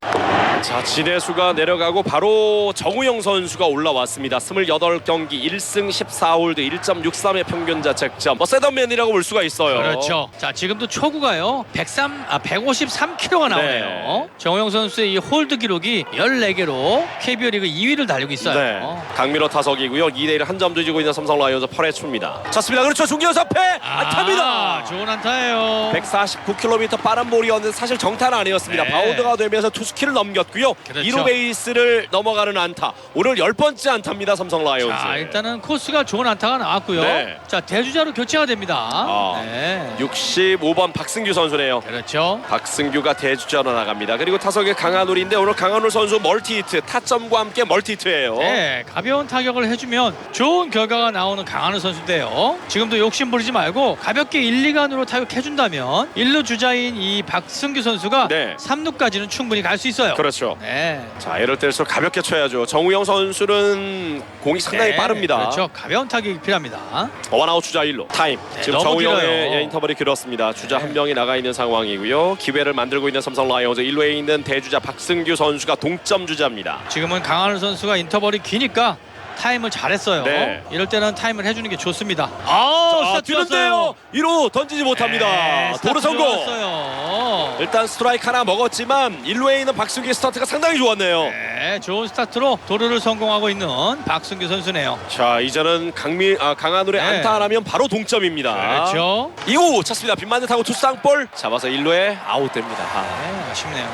자, 진해수가 내려가고 바로 정우영 선수가 올라왔습니다. 28경기 1승 14홀드 1.63의 평균 자책점. 셋업맨이라고 볼 수가 있어요. 그렇죠. 자, 지금도 초구가요 153km가 나오네요. 네. 정우영 선수의 이 홀드 기록이 14개로 KBO 리그 2위를 달리고 있어요. 네. 강민호 타석이고요. 2대1 한 점 뒤지고 있는 삼성 라이온즈 8회 초입니다. 쳤습니다. 그렇죠. 중기현 사패 안타입니다. 좋은 안타예요. 149km 빠른 볼이었는데 사실 정타는 아니었습니다. 네. 바운드가 되면서 투수키를 넘겼고요. 그렇죠. 2루 베이스를 넘어가는 안타. 오늘 10번째 안타입니다. 삼성 라이온즈. 자, 일단은 코스가 좋은 안타가 나왔고요. 네. 자, 대주자로 교체가 됩니다. 네. 65번 박승규 선수네요. 그렇죠. 박승규가 대주자로 나갑니다. 그리고 타석에 강한울인데 오늘 강한울 선수 멀티히트, 타점과 함께 멀티히트예요. 네, 가벼운 타격을 해주면 좋은 결과가 나오는 강한우 선수인데요. 지금도 욕심 부리지 말고 가볍게 1, 2간으로 타격해준다면 1루 주자인 이 박승규 선수가 네. 3루까지는 충분히 갈 수 있어요. 그렇죠. 네. 자, 이럴 때일수록 가볍게 쳐야죠. 정우영 선수는 공이 상당히 네, 빠릅니다. 그렇죠. 가벼운 타격이 필요합니다. 원아웃 주자 1루 타임. 네, 지금 너무 정우영의 길어요. 인터벌이 길었습니다. 주자 네. 한 명이 나가 있는 상황이고요. 기회를 만들고 있는 삼성 라이온즈 1루에 있는 대주자 박승규 선수가 동점 주자입니다. 지금은 강한우 선수가 인터벌이 기니까 타임을 잘했어요. 네. 이럴 때는 타임을 해주는 게 좋습니다. 자, 스타트 뛰는데요. 1루 던지지 못합니다. 네, 도루 스타트 성공. 좋았어요. 일단 스트라이크 하나 먹었지만 1루에 있는 박승규의 스타트가 상당히 좋았네요. 네, 좋은 스타트로 도루를 성공하고 있는 박승규 선수네요. 자, 이제는 강한울의 네. 안타 하나면 바로 동점입니다. 그렇죠. 2구 찼습니다. 빗맞는 타고 투쌍볼 잡아서 1루에 아웃됩니다. 네, 아쉽네요.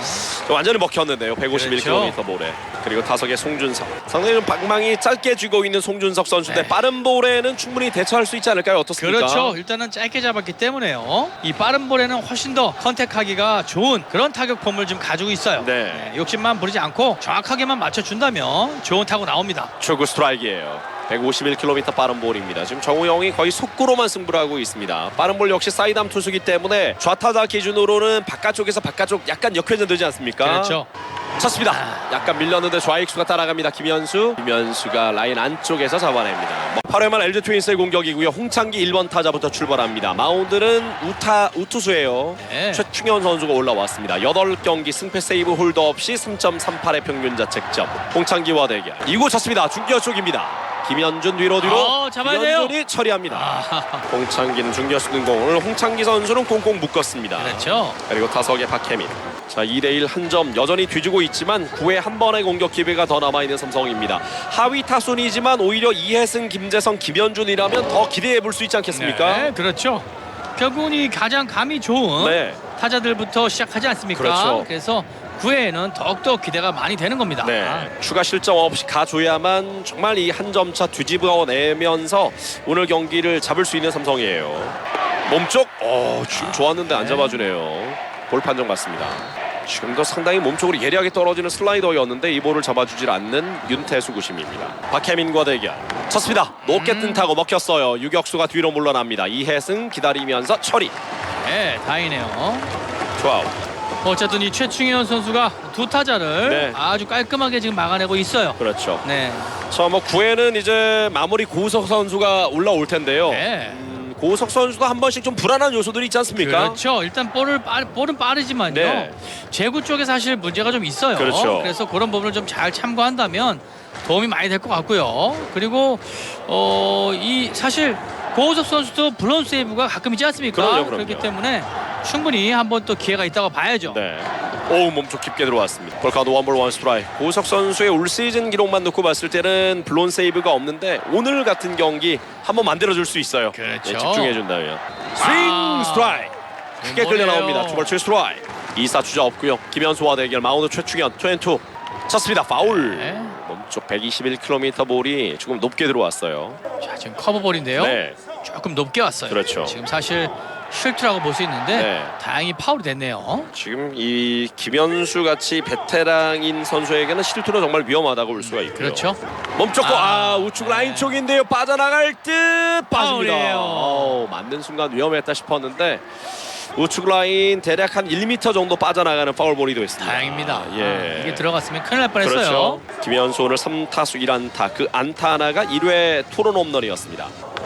완전히 먹혔는데요. 151km 그렇죠. 볼에. 그리고 타석의 송준석. 상당히 좀 방망이 짧게 쥐고 있는 송준석 선수인데 네. 빠른 볼에는 충분히 대처할 수 있지 않을까요? 어떻습니까? 그렇죠. 일단은 짧게 잡았기 때문에요. 이 빠른 볼에는 훨씬 더 컨택하기가 좋은 그런 타격 폼을 좀 가지고 있어요. 네. 욕심만 부리지 않고 정확하게만 맞춰준다면 좋은 타구 나옵니다. 초구 스트라이크예요. 151km 빠른 볼입니다. 지금 정우영이 거의 속구로만 승부를 하고 있습니다. 빠른 볼 역시 사이드암 투수기 때문에 좌타자 기준으로는 바깥쪽에서 바깥쪽 약간 역회전 되지 않습니까? 그렇죠. 쳤습니다. 약간 밀렸는데 좌익수가 따라갑니다. 김현수가 라인 안쪽에서 잡아냅니다. 8회 말 LG 트윈스의 공격이고요. 홍창기 1번 타자부터 출발합니다. 마운드는 우투수예요. 네. 최충현 선수가 올라왔습니다. 8경기 승패 세이브 홀더 없이 3.38의 평균 자책점. 홍창기와 대결. 2구 쳤습니다. 중기어 쪽입니다. 김현준 뒤로 잡아야 돼요. 김현준이 처리합니다. 홍창기는 중기어수 등공을 홍창기 선수는 꽁꽁 묶었습니다. 그렇죠. 그리고 타석의 박혜민. 자, 2대1 한 점 여전히 뒤지고 있지만 9회 한 번의 공격 기회가 더 남아있는 삼성입니다. 하위 타순이지만 오히려 이해승, 김재성, 김현준이라면 더 기대해 볼 수 있지 않겠습니까? 네, 그렇죠. 결국은 이 가장 감이 좋은 네. 타자들부터 시작하지 않습니까? 그렇죠. 그래서 9회에는 더욱더 기대가 많이 되는 겁니다. 네. 추가 실점 없이 가줘야만 정말 이 한 점 차 뒤집어내면서 오늘 경기를 잡을 수 있는 삼성이에요. 몸쪽 지금 좋았는데 안 잡아주네요. 볼 판정 맞습니다. 지금도 상당히 몸쪽으로 예리하게 떨어지는 슬라이더였는데 이 볼을 잡아주질 않는 윤태수 구심입니다. 박혜민과 대결 쳤습니다. 높게 뜬 타고 먹혔어요. 유격수가 뒤로 물러납니다. 이해승 기다리면서 처리. 네, 다행이네요. 좋아요. 어쨌든 이 최충현 선수가 두 타자를 네. 아주 깔끔하게 지금 막아내고 있어요. 그렇죠. 네. 자, 9회는 이제 마무리 고우석 선수가 올라올 텐데요. 네. 고우석 선수도 한 번씩 좀 불안한 요소들이 있지 않습니까? 그렇죠. 일단 볼은 빠르지만요. 네. 제구 쪽에 사실 문제가 좀 있어요. 그렇죠. 그래서 그런 부분을 좀 잘 참고한다면 도움이 많이 될 것 같고요. 그리고 이 사실 고우석 선수도 블론 세이브가 가끔 있지 않습니까? 그럼요. 그렇기 때문에 충분히 한번 또 기회가 있다고 봐야죠. 네. 오, 몸쪽 깊게 들어왔습니다. 볼카운트 원볼 원 스트라이크. 고우석 선수의 올 시즌 기록만 놓고 봤을 때는 블론 세이브가 없는데 오늘 같은 경기 한번 만들어줄 수 있어요. 그렇죠. 네, 집중해준다면. 스윙 스트라이크. 크게 끌려 나옵니다. 투볼 7 스트라이크. 2사 주자 없고요. 김현수와 대결 마운드 최충현 투앤투. 쳤습니다. 파울. 네. 몸쪽 121km 볼이 조금 높게 들어왔어요. 자, 지금 커브볼인데요. 네. 조금 높게 왔어요. 그렇죠. 지금 사실 쉴트라고 볼 수 있는데 네. 다행히 파울이 됐네요. 지금 이 김현수 같이 베테랑인 선수에게는 실투는 정말 위험하다고 볼 수가 있고요. 그렇죠. 몸쪽 우측 라인 네. 쪽인데요. 빠져나갈 듯 빠집니다. 파울이에요. 맞는 순간 위험했다 싶었는데 우측 라인 대략 한 1m 정도 빠져나가는 파울볼이 됐습니다. 다행입니다. 예. 이게 들어갔으면 큰일 날 뻔했어요. 그렇죠. 김현수 오늘 3타수 1안타. 그 안타 하나가 1회 투런 홈런이었습니다.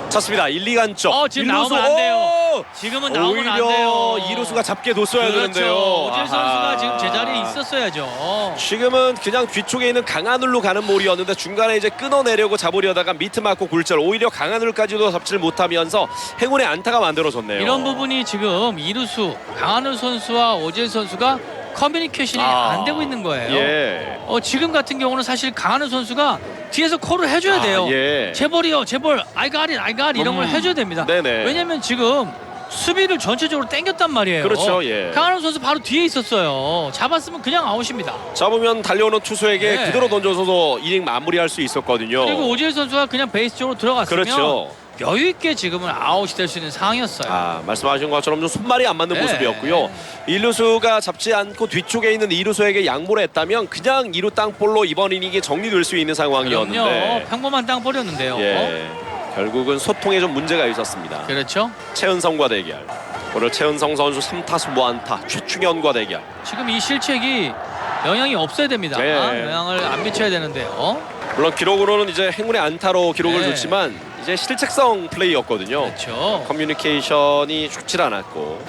쳤습니다. 1, 2간쪽. 지금 나오면 안 돼요. 지금은 나오면 안 돼요. 오히려 2루수가 잡게 뒀어야 되는데요. 그렇죠. 오재 선수가 아하. 지금 제자리에 있었어야죠. 지금은 그냥 뒤쪽에 있는 강하늘로 가는 볼이었는데 중간에 이제 끊어내려고 잡으려다가 미트 맞고 굴절. 오히려 강하늘까지도 잡지를 못하면서 행운의 안타가 만들어졌네요. 이런 부분이 지금 이루수 강한우 선수와 오재 선수가 커뮤니케이션이 안 되고 있는 거예요. 예. 지금 같은 경우는 사실 강한우 선수가 뒤에서 콜을 해줘야 돼요. 예. 제볼이요, 제볼, I got it 이런 걸 해줘야 됩니다. 네네. 왜냐면 지금 수비를 전체적으로 당겼단 말이에요. 그렇죠, 예. 강한우 선수 바로 뒤에 있었어요. 잡았으면 그냥 아웃입니다. 잡으면 달려오는 투수에게 네. 그대로 던져서도 이닝 마무리할 수 있었거든요. 그리고 오재 선수가 그냥 베이스 쪽으로 들어갔으면 그렇죠. 여유 있게 지금은 아웃이 될 수 있는 상황이었어요. 말씀하신 것처럼 좀 손발이 안 맞는 네. 모습이었고요. 1루수가 잡지 않고 뒤쪽에 있는 2루수에게 양보를 했다면 그냥 2루 땅볼로 이번 이닝이 정리될 수 있는 상황이었는데 그럼요. 평범한 땅볼이었는데요. 예. 결국은 소통에 좀 문제가 있었습니다. 그렇죠. 최은성과 대결. 오늘 최은성 선수 3타수 무안타, 최충현과 대결. 지금 이 실책이 영향이 없어야 됩니다. 네. 영향을 안 미쳐야 되는데요. 물론 기록으로는 이제 행운의 안타로 기록을 네. 줬지만 이제 실책성 플레이였거든요. 그렇죠. 커뮤니케이션이 좋질 않았고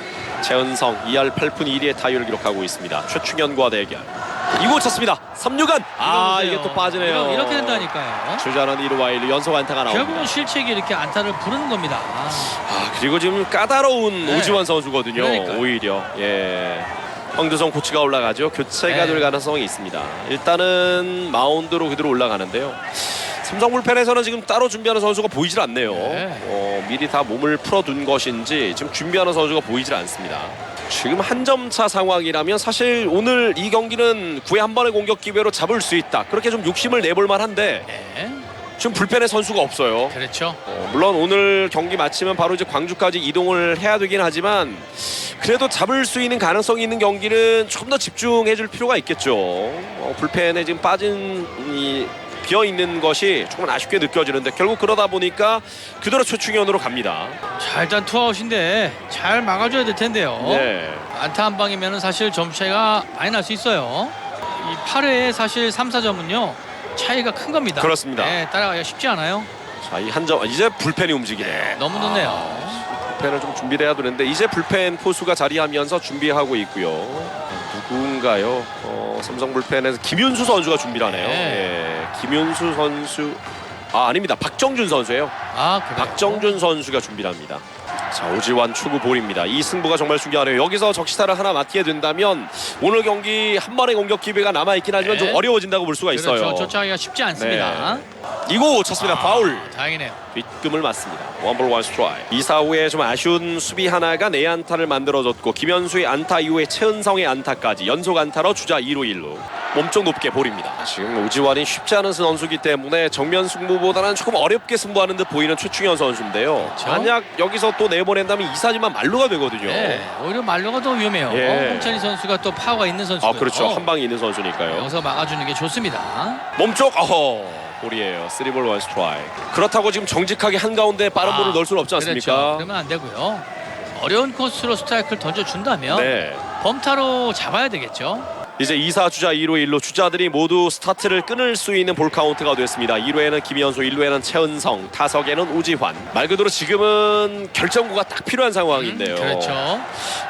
최은성 2할 8푼 1리의 타율을 기록하고 있습니다. 최충현과 대결. 2구 쳤습니다. 3루간. 이게 또 빠지네요. 이렇게 된다니까요. 주자는 1루와 1루 연속 안타가 나옵니다. 결국은 실책이 이렇게 안타를 부르는 겁니다. 그리고 지금 까다로운 네. 오지환 선수거든요. 그러니까요. 오히려 황두성 코치가 올라가죠. 교체가 네. 될 가능성이 있습니다. 일단은 마운드로 그대로 올라가는데요. 삼성 불펜에서는 지금 따로 준비하는 선수가 보이질 않네요. 네. 미리 다 몸을 풀어둔 것인지 지금 준비하는 선수가 보이질 않습니다. 지금 한 점 차 상황이라면 사실 오늘 이 경기는 9회 한 번의 공격 기회로 잡을 수 있다. 그렇게 좀 욕심을 내볼 만한데 네. 지금 불펜에 선수가 없어요. 그렇죠. 물론 오늘 경기 마치면 바로 이제 광주까지 이동을 해야 되긴 하지만 그래도 잡을 수 있는 가능성이 있는 경기는 조금 더 집중해줄 필요가 있겠죠. 불펜에 지금 빠진 이 비어있는 것이 조금 아쉽게 느껴지는데 결국 그러다 보니까 그대로 최충현으로 갑니다. 자, 일단 투아웃인데 잘 막아줘야 될 텐데요. 네. 안타 한 방이면 사실 점수 차이가 많이 날 수 있어요. 이 8회에 사실 3, 4점은요 차이가 큰 겁니다. 그렇습니다. 네, 따라가기가 쉽지 않아요. 자, 이 한 점 이제 불펜이 움직이네요. 너무 늦네요. 불펜을 좀 준비를 해야 되는데 이제 불펜 포수가 자리하면서 준비하고 있고요. 누군가요? 삼성 불펜에서 김윤수 선수가 준비를 하네요. 네. 김윤수 선수 아닙니다. 박정준 선수예요. 그래요? 박정준 선수가 준비를 합니다. 자, 오지환 추구 볼입니다. 이 승부가 정말 중요하네요. 여기서 적시타를 하나 맞게 된다면 오늘 경기 한 번의 공격 기회가 남아있긴 하지만 네. 좀 어려워진다고 볼 수가 있어요. 그렇죠. 쫓아가기가 쉽지 않습니다. 2구 쳤습니다. 파울. 다행이네요. 뒷금을 맞습니다. 원볼 원 스트라이크. 2사 후에 좀 아쉬운 수비 하나가 내안타를 만들어줬고 김현수의 안타 이후에 최은성의 안타까지 연속 안타로 주자 2루 1루. 몸쪽 높게 볼입니다. 지금 오지환이 쉽지 않은 선수기 때문에 정면 승부보다는 조금 어렵게 승부하는 듯 보이는 최충현 선수인데요. 그렇죠. 만약 여기서 또 내보낸다면 2사지만 말루가 되거든요. 네, 오히려 말로가 더 위험해요. 예. 홍찬희 선수가 또 파워가 있는 선수고요. 그렇죠. 한 방에 있는 선수니까요. 여기서 막아주는 게 좋습니다. 몸쪽 볼이에요. 3볼 원 스트라이크. 그렇다고 지금 정직하게 한가운데 빠른 볼을 넣을 수는 없지 않습니까? 그렇죠. 그러면 안 되고요. 어려운 코스로 스트라이크를 던져준다면 네. 범타로 잡아야 되겠죠. 이제 2사 주자 2루 1루 주자들이 모두 스타트를 끊을 수 있는 볼 카운트가 됐습니다. 2루에는 김현수, 1루에는 최은성, 타석에는 오지환. 말 그대로 지금은 결정구가 딱 필요한 상황인데요. 그렇죠.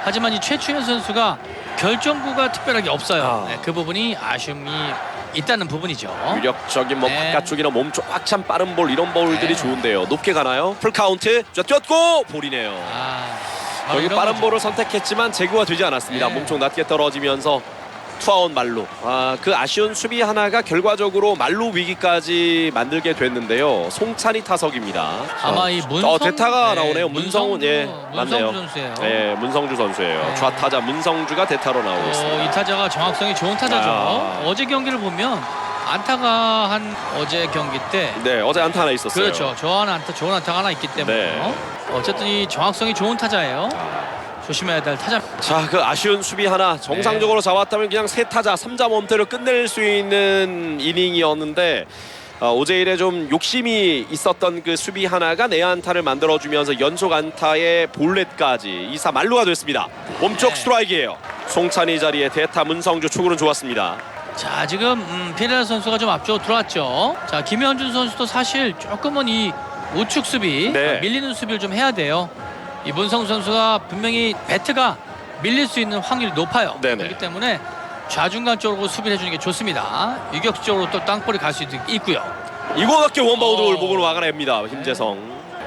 하지만 이 최충현 선수가 결정구가 특별하게 없어요. 네, 그 부분이 아쉬움이 있다는 부분이죠. 위력적인 네. 바깥쪽이나 몸쪽 꽉 찬 빠른 볼 이런 볼들이 네. 좋은데요. 높게 가나요? 풀 카운트. 자, 뛰었고 볼이네요. 바로 여기 이런 빠른 거죠. 볼을 선택했지만 제구가 되지 않았습니다. 네. 몸쪽 낮게 떨어지면서 투아웃 말루. 그 아쉬운 수비 하나가 결과적으로 말루 위기까지 만들게 됐는데요. 송찬이 타석입니다. 아마 이 문성 대타가 나오네요. 문성훈, 맞네요. 문성주 선수예요. 네, 문성주 선수예요. 네. 좌타자 문성주가 대타로 나오고 있습니다. 이 타자가 정확성이 좋은 타자죠. 어제 경기를 보면 안타가 한 어제 경기 때 네, 어제 안타 하나 있었어요. 그렇죠. 좋은 안타가 하나 있기 때문에 네. 어쨌든 이 정확성이 좋은 타자예요. 조심해야 될 타자. 자, 그 아쉬운 수비 하나 정상적으로 잡았다면 그냥 세 타자 3자 범퇴로 끝낼 수 있는 이닝이었는데 오제 일에 좀 욕심이 있었던 그 수비 하나가 내안타를 만들어주면서 연속 안타의 볼넷까지 2사 만루가 됐습니다. 몸쪽 네. 스트라이크예요. 송찬이 자리에 대타 문성주 초구는 좋았습니다. 자, 지금 피렐라 선수가 좀 앞쪽으로 들어왔죠. 자, 김현준 선수도 사실 조금은 이 우측 수비, 네. 밀리는 수비를 좀 해야 돼요. 이 문성 선수가 분명히 배트가 밀릴 수 있는 확률이 높아요. 네네. 그렇기 때문에 좌중간 쪽으로 수비를 해주는 게 좋습니다. 유격수 쪽으로 또 땅볼이 갈 수 있고요. 이거밖에 원바운드를 보고 막아냅니다. 김재성.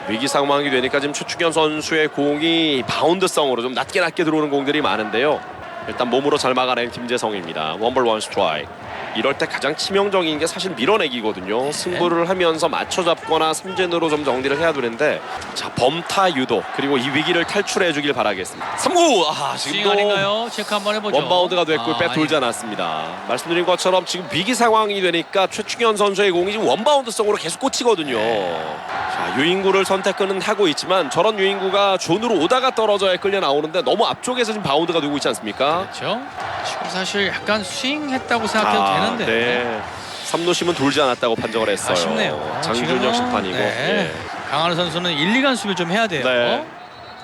위기 상황이 되니까 지금 최충현 선수의 공이 바운드성으로 좀 낮게 들어오는 공들이 많은데요. 일단 몸으로 잘 막아낸 김재성입니다. 원볼 원 스트라이크. 이럴 때 가장 치명적인 게 사실 밀어내기거든요. 승부를 하면서 맞춰잡거나 삼진으로 좀 정리를 해야 되는데, 자, 범타 유도 그리고 이 위기를 탈출해 주길 바라겠습니다. 3구! 스윙 아닌가요? 체크 한번 해보죠. 원바운드가 됐고 배 돌지 않았습니다. 말씀드린 것처럼 지금 위기 상황이 되니까 최충현 선수의 공이 지금 원바운드성으로 계속 꽂히거든요. 자, 유인구를 선택은 하고 있지만 저런 유인구가 존으로 오다가 떨어져야 끌려 나오는데 너무 앞쪽에서 지금 바운드가 되고 있지 않습니까? 그렇죠. 지금 사실 약간 스윙했다고 생각해도 되는데. 네. 삼루심은 돌지 않았다고 판정을 했어요. 아쉽네요. 장준혁 지금은, 심판이고. 네. 강한우 선수는 1, 2간 수비를 좀 해야 돼요. 네.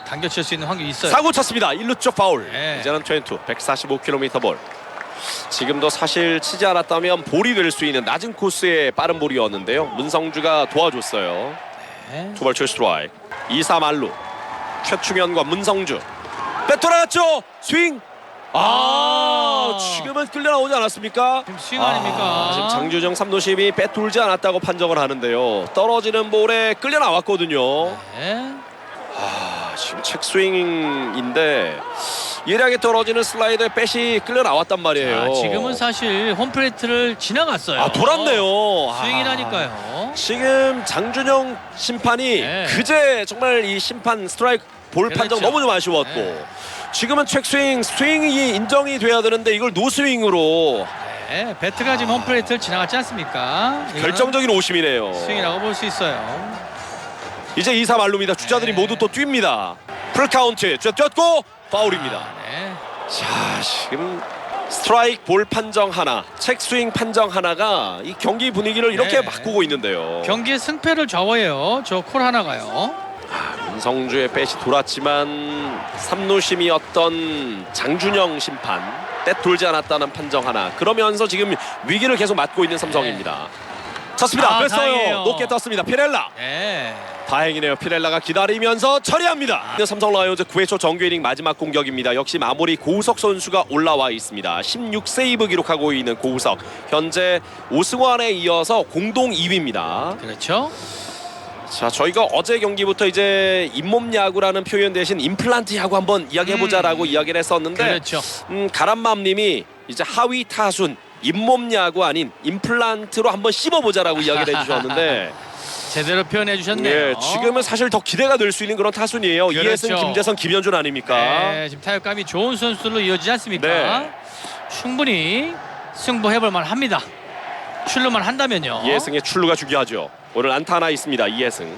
당겨칠 수 있는 확률이 있어요. 사구 쳤습니다. 1루 쪽 파울. 네. 이제는 22, 145km 볼. 지금도 사실 치지 않았다면 볼이 될 수 있는 낮은 코스의 빠른 볼이었는데요. 문성주가 도와줬어요. 네. 투볼 칠 스트라이크. 2사 말루. 최충현과 문성주. 배 돌아갔죠. 스윙. 지금은 끌려 나오지 않았습니까? 지금 스윙 아닙니까? 지금 장준영 삼루심이 배 돌지 않았다고 판정을 하는데요. 떨어지는 볼에 끌려 나왔거든요. 네. 지금 책 스윙인데 예리하게 떨어지는 슬라이더에 배이 끌려 나왔단 말이에요. 지금은 사실 홈플레이트를 지나갔어요. 돌았네요. 스윙이라니까요. 지금 장준영 심판이 네. 그제 정말 이 심판 스트라이크 볼 판정 그렇죠. 너무 좀 아쉬웠고 네. 지금은 책 스윙이 인정이 돼야 되는데 이걸 노스윙으로 네, 배트가 지금 홈플레이트를 지나갔지 않습니까? 이거는 결정적인 오심이네요. 스윙이라고 볼 수 있어요. 이제 2사 말루입니다. 주자들이 네. 모두 또 뜁니다. 풀카운트 뛰었고 파울입니다. 네. 자, 지금 스트라이크 볼 판정 하나, 책 스윙 판정 하나가 이 경기 분위기를 이렇게 네. 바꾸고 있는데요. 경기의 승패를 좌우해요. 저 콜 하나가요. 문성주의 배이 돌았지만 삼루심이었던 장준영 심판 때 돌지 않았다는 판정 하나. 그러면서 지금 위기를 계속 맞고 있는 삼성입니다. 쳤습니다. 뺐어요. 다행이에요. 높게 떴습니다. 피렐라. 네. 다행이네요. 피렐라가 기다리면서 처리합니다. 삼성 라이온즈 9회 초 정규 이닝 마지막 공격입니다. 역시 마무리 고우석 선수가 올라와 있습니다. 16세이브 기록하고 있는 고우석. 현재 오승환에 이어서 공동 2위입니다. 그렇죠. 자, 저희가 어제 경기부터 이제 잇몸 야구라는 표현 대신 임플란트 야구 한번 이야기해보자라고 이야기를 했었는데 그렇죠. 가람맘님이 이제 하위 타순 잇몸 야구 아닌 임플란트로 한번 씹어보자라고 이야기를 해주셨는데 제대로 표현해 주셨네요. 예, 지금은 사실 더 기대가 될 수 있는 그런 타순이에요. 그렇죠. 이해승, 김재선, 김현준 아닙니까? 네, 지금 타격감이 좋은 선수들로 이어지지 않습니까? 네. 충분히 승부해볼 만합니다. 출루만 한다면요. 이해승의 출루가 중요하죠. 오늘 안타 하나 있습니다. 이해승.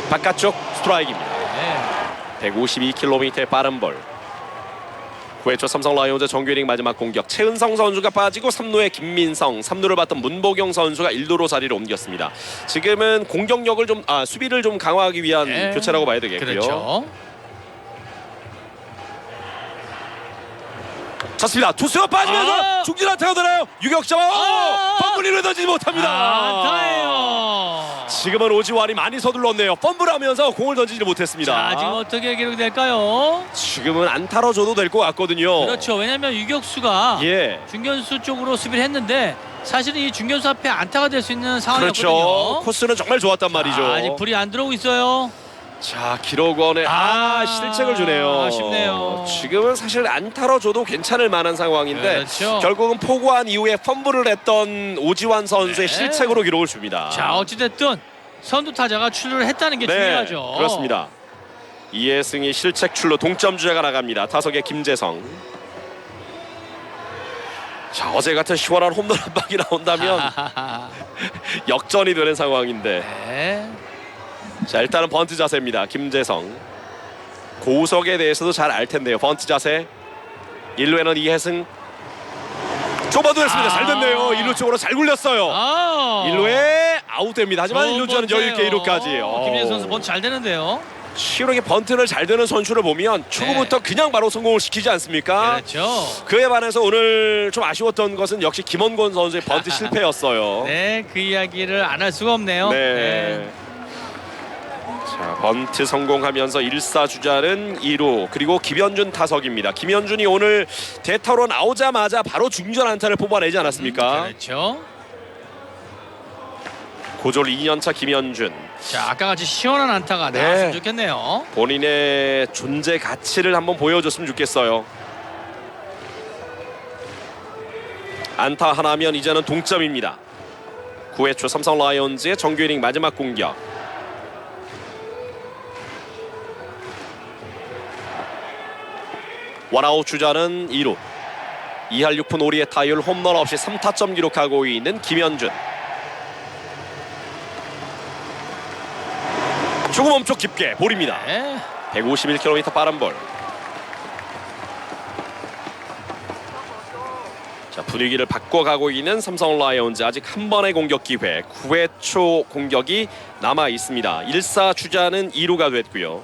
바깥쪽 스트라이크입니다. 네. 152km의 빠른 볼. 9회 초 삼성 라이온즈 정규 이닝 마지막 공격. 최은성 선수가 빠지고 3루에 김민성, 3루를 봤던 문보경 선수가 1루로 자리를 옮겼습니다. 지금은 공격력을 좀 수비를 좀 강화하기 위한 네. 교체라고 봐야 되겠고요. 그렇죠. 쳤습니다. 투수가 빠지면서 중진 안타가 되나요? 유격자 펌블리를 던지지 못합니다. 안타예요. 지금은 오지환이 많이 서둘렀네요. 펌블하면서 공을 던지지 못했습니다. 자, 지금 어떻게 기록이 될까요? 지금은 안타로 줘도 될 것 같거든요. 그렇죠. 왜냐하면 유격수가 예. 중견수 쪽으로 수비를 했는데 사실은 이 중견수 앞에 안타가 될 수 있는 상황이었거든요. 그렇죠. 코스는 정말 좋았단 말이죠. 아직 불이 안 들어오고 있어요. 자, 기록원에 실책을 주네요. 아쉽네요. 지금은 사실 안타로 줘도 괜찮을 만한 상황인데 그렇죠. 결국은 포구한 이후에 펌블을 했던 오지환 선수의 네. 실책으로 기록을 줍니다. 자, 어찌됐든 선두 타자가 출루를 했다는 게 중요하죠. 그렇습니다. 이해승이 실책 출루 동점 주자가 나갑니다. 타석의 김재성. 자, 어제 같은 시원한 홈런 한 방이 나온다면 역전이 되는 상황인데. 네. 자, 일단은 번트 자세입니다. 김재성. 고우석에 대해서도 잘 알 텐데요. 번트 자세. 1루에는 이해승. 좁아도했습니다. 잘 됐네요. 1루 쪽으로 잘 굴렸어요. 1루에 아웃됩니다. 하지만 1루주는 여유 있게 2루까지. 김재성 선수 번트 잘 되는데요. 치열하게 번트를 잘 되는 선수를 보면 초구부터 그냥 바로 성공을 시키지 않습니까? 그렇죠. 그에 반해서 오늘 좀 아쉬웠던 것은 역시 김원권 선수의 번트 실패였어요. 네, 그 이야기를 안 할 수가 없네요. 네. 자, 번트 성공하면서 1사 주자는 2루, 그리고 김현준 타석입니다. 김현준이 오늘 대타로 나오자마자 바로 중전 안타를 뽑아내지 않았습니까? 그렇죠. 고졸 2년차 김현준. 자, 아까 같이 시원한 안타가 네. 나왔으면 좋겠네요. 본인의 존재 가치를 한번 보여줬으면 좋겠어요. 안타 하나면 이제는 동점입니다. 9회 초 삼성 라이온즈의 정규 이닝 마지막 공격. 원아웃 주자는 2루. 2할 6푼 5리의 타율, 홈런 없이 3타점 기록하고 있는 김현준. 조금 엄청 깊게 볼입니다. 네. 151km 빠른 볼. 자, 분위기를 바꿔가고 있는 삼성 라이온즈. 아직 한 번의 공격 기회. 9회 초 공격이 남아 있습니다. 1사 주자는 2루가 됐고요.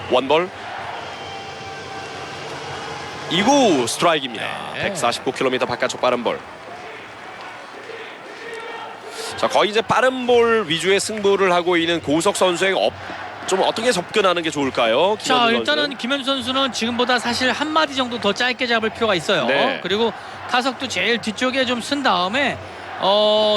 원볼. 2구 스트라이크입니다. 네. 149km 바깥쪽 빠른 볼. 자, 거의 이제 빠른 볼 위주의 승부를 하고 있는 고우석 선수의 좀 어떻게 접근하는 게 좋을까요? 자, 김현준 일단은 선수? 김현준 선수는 지금보다 사실 한 마디 정도 더 짧게 잡을 필요가 있어요. 네. 그리고 타석도 제일 뒤쪽에 좀 쓴 다음에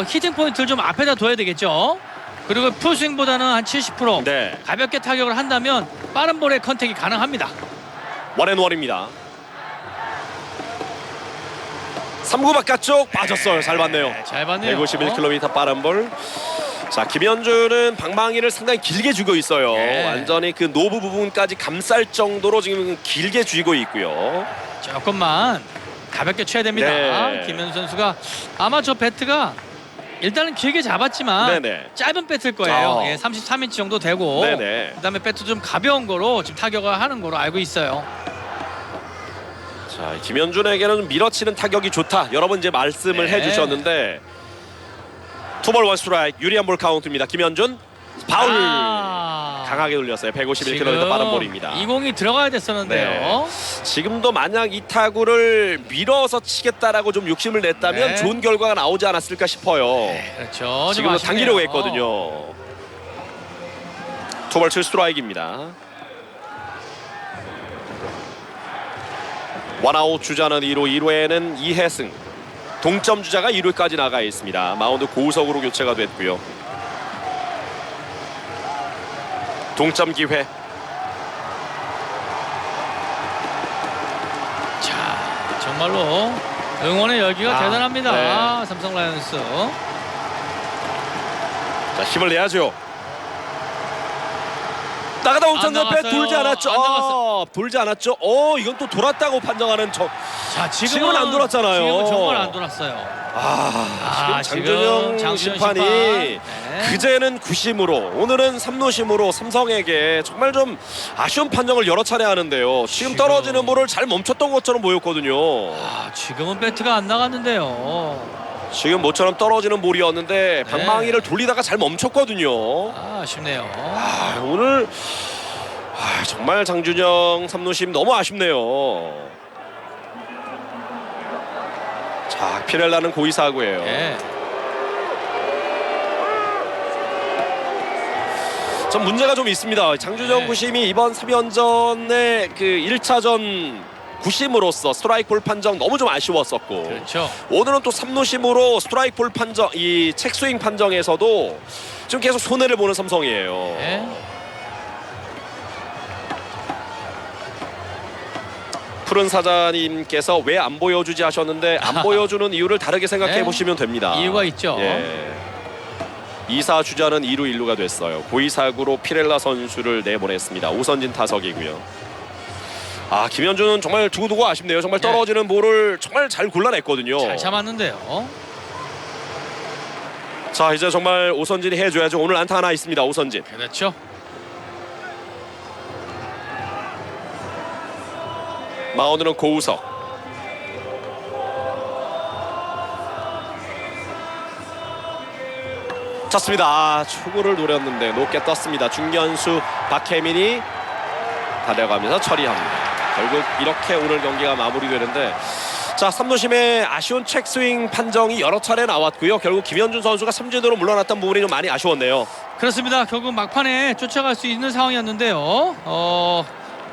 히팅 포인트를 좀 앞에다 둬야 되겠죠. 그리고 풀스윙보다는 한 70% 네. 가볍게 타격을 한다면 빠른 볼의 컨택이 가능합니다. 원앤원입니다. 3구 바깥쪽 빠졌어요. 잘 봤네요. 네, 잘 봤네요. 151km 빠른 볼. 자, 김현준은 방망이를 상당히 길게 쥐고 있어요. 네. 완전히 그 노브 부분까지 감쌀 정도로 지금 길게 쥐고 있고요. 조금만 가볍게 쳐야 됩니다. 네. 김현준 선수가 아마 저 배트가 일단은 길게 잡았지만 네네. 짧은 배트일 거예요. 아. 예, 33인치 정도 되고 네네. 그다음에 배트 좀 가벼운 거로 지금 타격을 하는 거로 알고 있어요. 자, 김현준에게는 밀어치는 타격이 좋다. 여러 번 이제 말씀을 네. 해주셨는데 투볼 원 스트라이크, 유리한 볼 카운트입니다. 김현준 파울. 강하게 돌렸어요. 151km 빠른 볼입니다. 이 공이 들어가야 됐었는데요. 지금도 만약 이 타구를 밀어서 치겠다라고 좀 욕심을 냈다면 네. 좋은 결과가 나오지 않았을까 싶어요. 그렇죠. 좀 지금도 아쉽네요. 당기려고 했거든요. 투볼 2 스트라이크입니다. 원아웃 주자는 2루, 2루에는 이해승. 동점 주자가 2루까지 나가 있습니다. 마운드 고우석으로 교체가 됐고요. 동점 기회. 자, 정말로 응원의 열기가 대단합니다. 네. 삼성 라이온스. 자, 힘을 내야죠. 나가다 멈췄는데 나갔어요. 돌지 않았죠. 안 나갔어요. 돌지 않았죠. 이건 또 돌았다고 판정하는 자, 지금은 안 돌았잖아요. 지금은 정말 안 돌았어요. 지금 장준영 심판이 네. 그제는 구심으로 오늘은 삼루심으로 삼성에게 정말 좀 아쉬운 판정을 여러 차례 하는데요. 지금 떨어지는 볼을 잘 멈췄던 것처럼 보였거든요. 지금은 배트가 안 나갔는데요. 지금 모처럼 떨어지는 볼이었는데 방망이를 돌리다가 잘 멈췄거든요. 아쉽네요. 오늘 정말 장준영 삼루심 너무 아쉽네요. 자, 피렐라는 고의사고예요. 네. 전 문제가 좀 있습니다. 장준영 네. 구심이 이번 3연전의 그 1차전 구심으로서 스트라이크 볼 판정 너무 좀 아쉬웠었고 그렇죠. 오늘은 또 3루심으로 스트라이크 볼 판정, 이 책스윙 판정에서도 지금 계속 손해를 보는 삼성이에요. 네. 푸른 사자님께서 왜 안 보여주지 하셨는데 안 보여주는 이유를 다르게 생각해 네. 보시면 됩니다. 이유가 있죠. 예. 2사 주자는 2루 1루가 됐어요. 고의사구로 피렐라 선수를 내보냈습니다. 오선진 타석이고요. 아, 김현준은 정말 두고두고 아쉽네요. 정말 네. 떨어지는 볼을 정말 잘 골라냈거든요. 잘 참았는데요. 자, 이제 정말 오선진이 해줘야죠. 오늘 안타 하나 있습니다. 오선진. 그렇죠. 마운드는 고우석. 쳤습니다. 아, 초구를 노렸는데 높게 떴습니다. 중견수 박혜민이 달려가면서 처리합니다. 결국 이렇게 오늘 경기가 마무리되는데, 자, 3루심의 아쉬운 책스윙 판정이 여러 차례 나왔고요. 결국 김현준 선수가 삼진으로 물러났던 부분이 좀 많이 아쉬웠네요. 그렇습니다. 결국 막판에 쫓아갈 수 있는 상황이었는데요.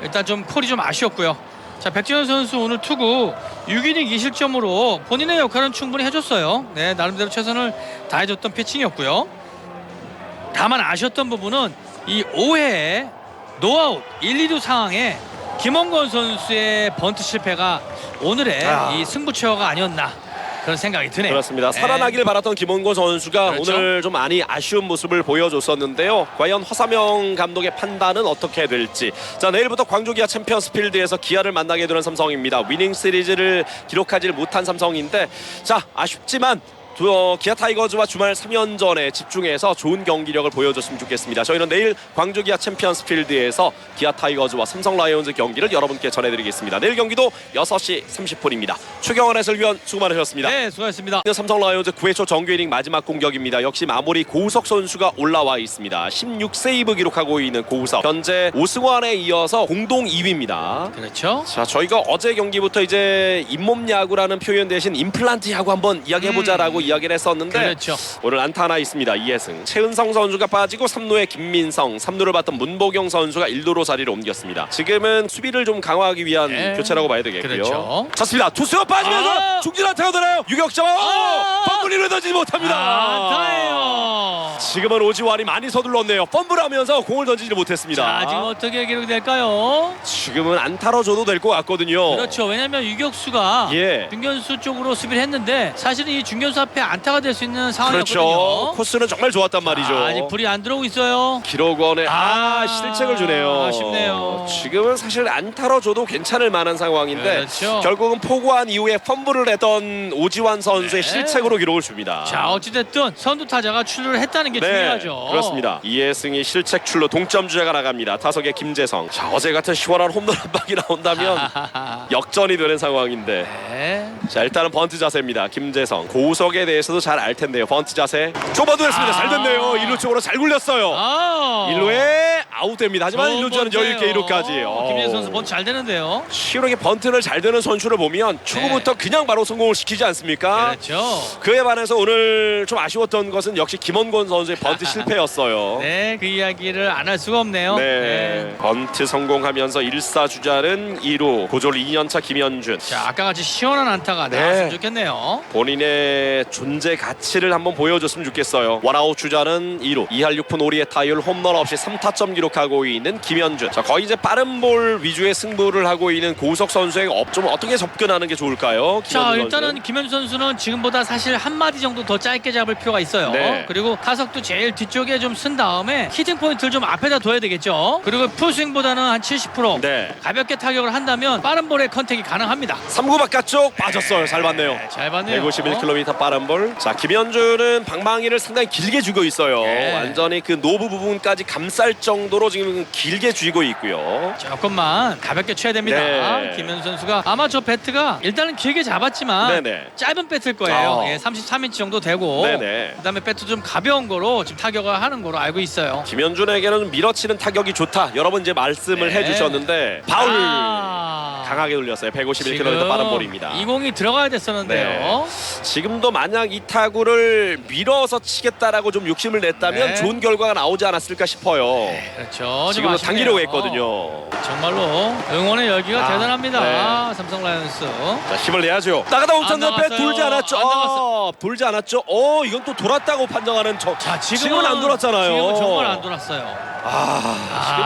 일단 좀 콜이 좀 아쉬웠고요. 자, 백지현 선수 오늘 투구 6이닝 2실점으로 본인의 역할은 충분히 해줬어요. 네, 나름대로 최선을 다해줬던 피칭이었고요. 다만 아쉬웠던 부분은 이 5회에 노아웃 1, 2루 상황에 김원권 선수의 번트 실패가 오늘의 이 승부처가 아니었나 그런 생각이 드네요. 그렇습니다. 살아나길 바랐던 김원권 선수가 그렇죠. 오늘 좀 많이 아쉬운 모습을 보여줬었는데요. 과연 허사명 감독의 판단은 어떻게 될지. 자, 내일부터 광주 기아 챔피언스필드에서 기아를 만나게 되는 삼성입니다. 위닝 시리즈를 기록하지 못한 삼성인데, 자, 아쉽지만 기아 타이거즈와 주말 3연전에 집중해서 좋은 경기력을 보여줬으면 좋겠습니다. 저희는 내일 광주 기아 챔피언스필드에서 기아 타이거즈와 삼성 라이온즈 경기를 여러분께 전해드리겠습니다. 내일 경기도 6시 30분입니다. 최경원 해설위원 수고 많으셨습니다. 네, 수고하셨습니다. 삼성 라이온즈 9회 초 정규 이닝 마지막 공격입니다. 역시 마무리 고우석 선수가 올라와 있습니다. 16세이브 기록하고 있는 고우석. 현재 오승환에 이어서 공동 2위입니다. 그렇죠. 자, 저희가 어제 경기부터 이제 잇몸 야구라는 표현 대신 임플란트 야구 한번 이야기해보자라고 이야기를 했었는데, 그렇죠. 오늘 안타 하나 있습니다. 이해승. 최은성 선수가 빠지고 3루에 김민성, 3루를 봤던 문보경 선수가 1루로 자리를 옮겼습니다. 지금은 수비를 좀 강화하기 위한 네. 교체라고 봐야 되겠고요. 그렇죠. 쳤습니다. 투수가 빠지면서 중진 안타가 되나요? 유격자와 펌블리를 던지지 못합니다. 안타예요. 지금은 오지환이 많이 서둘렀네요. 펌블하면서 공을 던지지 못했습니다. 자, 지금 어떻게 기록될까요? 지금은 안타로 줘도 될 것 같거든요. 그렇죠. 왜냐하면 유격수가 예. 중견수 쪽으로 수비를 했는데 사실은 이 중견수 앞에 안타가 될 수 있는 상황이었거든요. 그렇죠. 코스는 정말 좋았단 말이죠. 아직 불이 안 들어오고 있어요. 기록원에 실책을 주네요. 아쉽네요. 지금은 사실 안타로 줘도 괜찮을 만한 상황인데, 그렇죠. 결국은 포구한 이후에 펌블을 했던 오지환 선수의 네. 실책으로 기록을 줍니다. 자, 어찌됐든 선두 타자가 출루를 했다는 게 중요하죠. 그렇습니다. 이해승이 실책 출루 동점 주자가 나갑니다. 타석에 김재성. 자, 어제 같은 시원한 홈런 한 방이 나온다면 역전이 되는 상황인데, 네. 자, 일단은 번트 자세입니다. 김재성. 고우석에 대해서도 잘 알 텐데요. 번트 자세 좁아도 했습니다. 잘 됐네요. 1루 쪽으로 잘 굴렸어요. 1루에 아웃됩니다. 하지만 1루자는 여유 있게 2루까지. 김재성 선수 번트 잘 되는데요. 치열하게 번트를 잘 되는 선수를 보면 초구부터 그냥 바로 성공을 시키지 않습니까? 그렇죠. 그에 반해서 오늘 좀 아쉬웠던 것은 역시 김원권 선수의 번트 실패였어요. 네, 그 이야기를 안 할 수가 없네요. 네. 번트 성공하면서 1사 주자는 2루 고졸 2년차 김현준. 자, 아까 같이 시원한 안타가 네. 나왔으면 좋겠네요. 본인의 존재 가치를 한번 보여줬으면 좋겠어요. 원아웃 주자는 2루 2할 6푼 5리의 타율, 홈런 없이 3타점 기록하고 있는 김현준. 자, 거의 이제 빠른 볼 위주의 승부를 하고 있는 고우석 선수에게 좀 어떻게 접근하는 게 좋을까요? 자, 김현준 일단은 선수는? 김현준 선수는 지금보다 사실 한 마디 정도 더 짧게 잡을 필요가 있어요. 네. 그리고 타석도 제일 뒤쪽에 좀 쓴 다음에 히팅 포인트를 좀 앞에다 둬야 되겠죠. 그리고 풀스윙보다는 한 70% 네. 가볍게 타격을 한다면 빠른 볼의 컨택이 가능합니다. 3구 바깥쪽 빠졌어요. 잘 봤네요. 네, 잘 봤네요. 151km 빠른 볼. 자, 김현준은 방망이를 상당히 길게 쥐고 있어요. 네. 완전히 그 노브 부분까지 감쌀 정도로 지금 길게 쥐고 있고요. 조금만 가볍게 쳐야 됩니다. 네. 김현준 선수가 아마 저 배트가 일단은 길게 잡았지만 네네. 짧은 배트일 거예요. 예, 33인치 정도 되고 네네. 그다음에 배트 좀 가벼운 거로 지금 타격을 하는 거로 알고 있어요. 김현준에게는 밀어치는 타격이 좋다. 여러 번 이제 말씀을 네. 해주셨는데 파울 아. 강하게 돌렸어요. 151km 지금 빠른 볼입니다. 이 공이 들어가야 됐었는데요. 지금도 만약 이 타구를 밀어서 치겠다라고 좀 욕심을 냈다면 네. 좋은 결과가 나오지 않았을까 싶어요. 그렇죠. 좀 지금도 아쉽네요. 당기려고 했거든요. 정말로 응원의 열기가 대단합니다. 네. 삼성 라이온스. 자, 힘을 내야죠. 나가다 옥천 옆에 나갔어요. 돌지 않았죠. 안 나갔어요. 돌지 않았죠. 이건 또 돌았다고 판정하는 자, 지금은 안 돌았잖아요. 지금은 정말 안 돌았어요.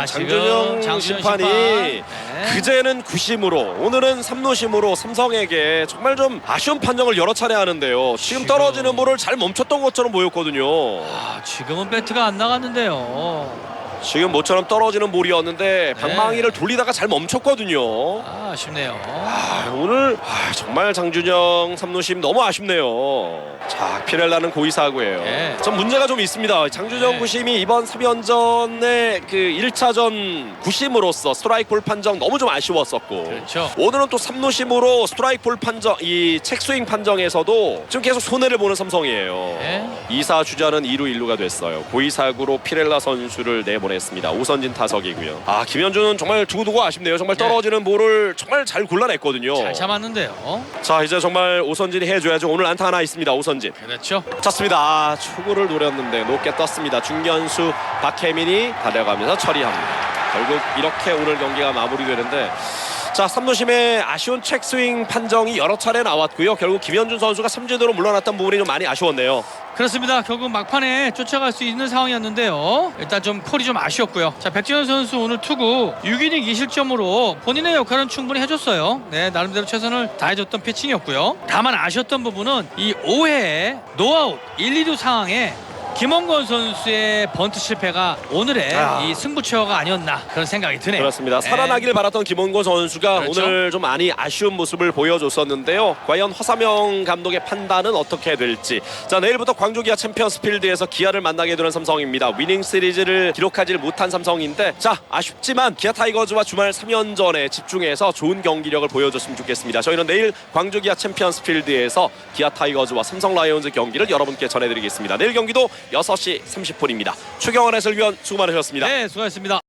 지금 장준영 심판이 네. 그제는 구심으로 오늘은 삼루심으로 삼성에게 정말 좀 아쉬운 판정을 여러 차례 하는데요. 지금 떨어지는 볼을 잘 멈췄던 것처럼 보였거든요. 지금은 배트가 안 나갔는데요. 지금 모처럼 떨어지는 볼이었는데 방망이를 돌리다가 잘 멈췄거든요. 아쉽네요. 오늘 정말 장준영 삼루심 너무 아쉽네요. 자, 피렐라는 고의사고예요. 네. 전 문제가 좀 있습니다. 장준영 네. 구심이 이번 3연전의 그 1차전 구심으로서 스트라이크 볼 판정 너무 좀 아쉬웠었고, 그렇죠. 오늘은 또 삼루심으로 스트라이크 볼 판정, 이 책스윙 판정에서도 지금 계속 손해를 보는 삼성이에요. 네. 2사 주자는 2루 1루가 됐어요. 고의사구로 피렐라 선수를 내보냈습니다. 오선진 타석이고요. 김현준은 정말 두고두고 아쉽네요. 정말 떨어지는 볼을 정말 잘 골라냈거든요. 잘 참았는데요. 자, 이제 정말 오선진이 해줘야죠. 오늘 안타 하나 있습니다. 오선진. 그렇죠. 찼습니다. 초구를 노렸는데 높게 떴습니다. 중견수 박혜민이 달려가면서 처리합니다. 결국 이렇게 오늘 경기가 마무리되는데, 자, 삼루심의 아쉬운 책스윙 판정이 여러 차례 나왔고요. 결국 김현준 선수가 삼진으로 물러났던 부분이 좀 많이 아쉬웠네요. 그렇습니다. 결국 막판에 쫓아갈 수 있는 상황이었는데요. 일단 좀 콜이 좀 아쉬웠고요. 자, 백지현 선수 오늘 투구 6이닝 2실점으로 본인의 역할은 충분히 해줬어요. 네, 나름대로 최선을 다해줬던 피칭이었고요. 다만 아쉬웠던 부분은 이 5회에 노아웃 1, 2루 상황에 김원권 선수의 번트 실패가 오늘의 이 승부처가 아니었나 그런 생각이 드네요. 그렇습니다. 살아나길 바랐던 김원권 선수가 그렇죠. 오늘 좀 많이 아쉬운 모습을 보여줬었는데요. 과연 허삼영 감독의 판단은 어떻게 될지. 자, 내일부터 광주 기아 챔피언스 필드에서 기아를 만나게 되는 삼성입니다. 위닝 시리즈를 기록하지 못한 삼성인데, 자, 아쉽지만 기아 타이거즈와 주말 3연전에 집중해서 좋은 경기력을 보여줬으면 좋겠습니다. 저희는 내일 광주 기아 챔피언스 필드에서 기아 타이거즈와 삼성 라이온즈 경기를 여러분께 전해드리겠습니다. 내일 경기도 6시 30분입니다. 최경환 해설위원 수고 많으셨습니다. 네, 수고하셨습니다.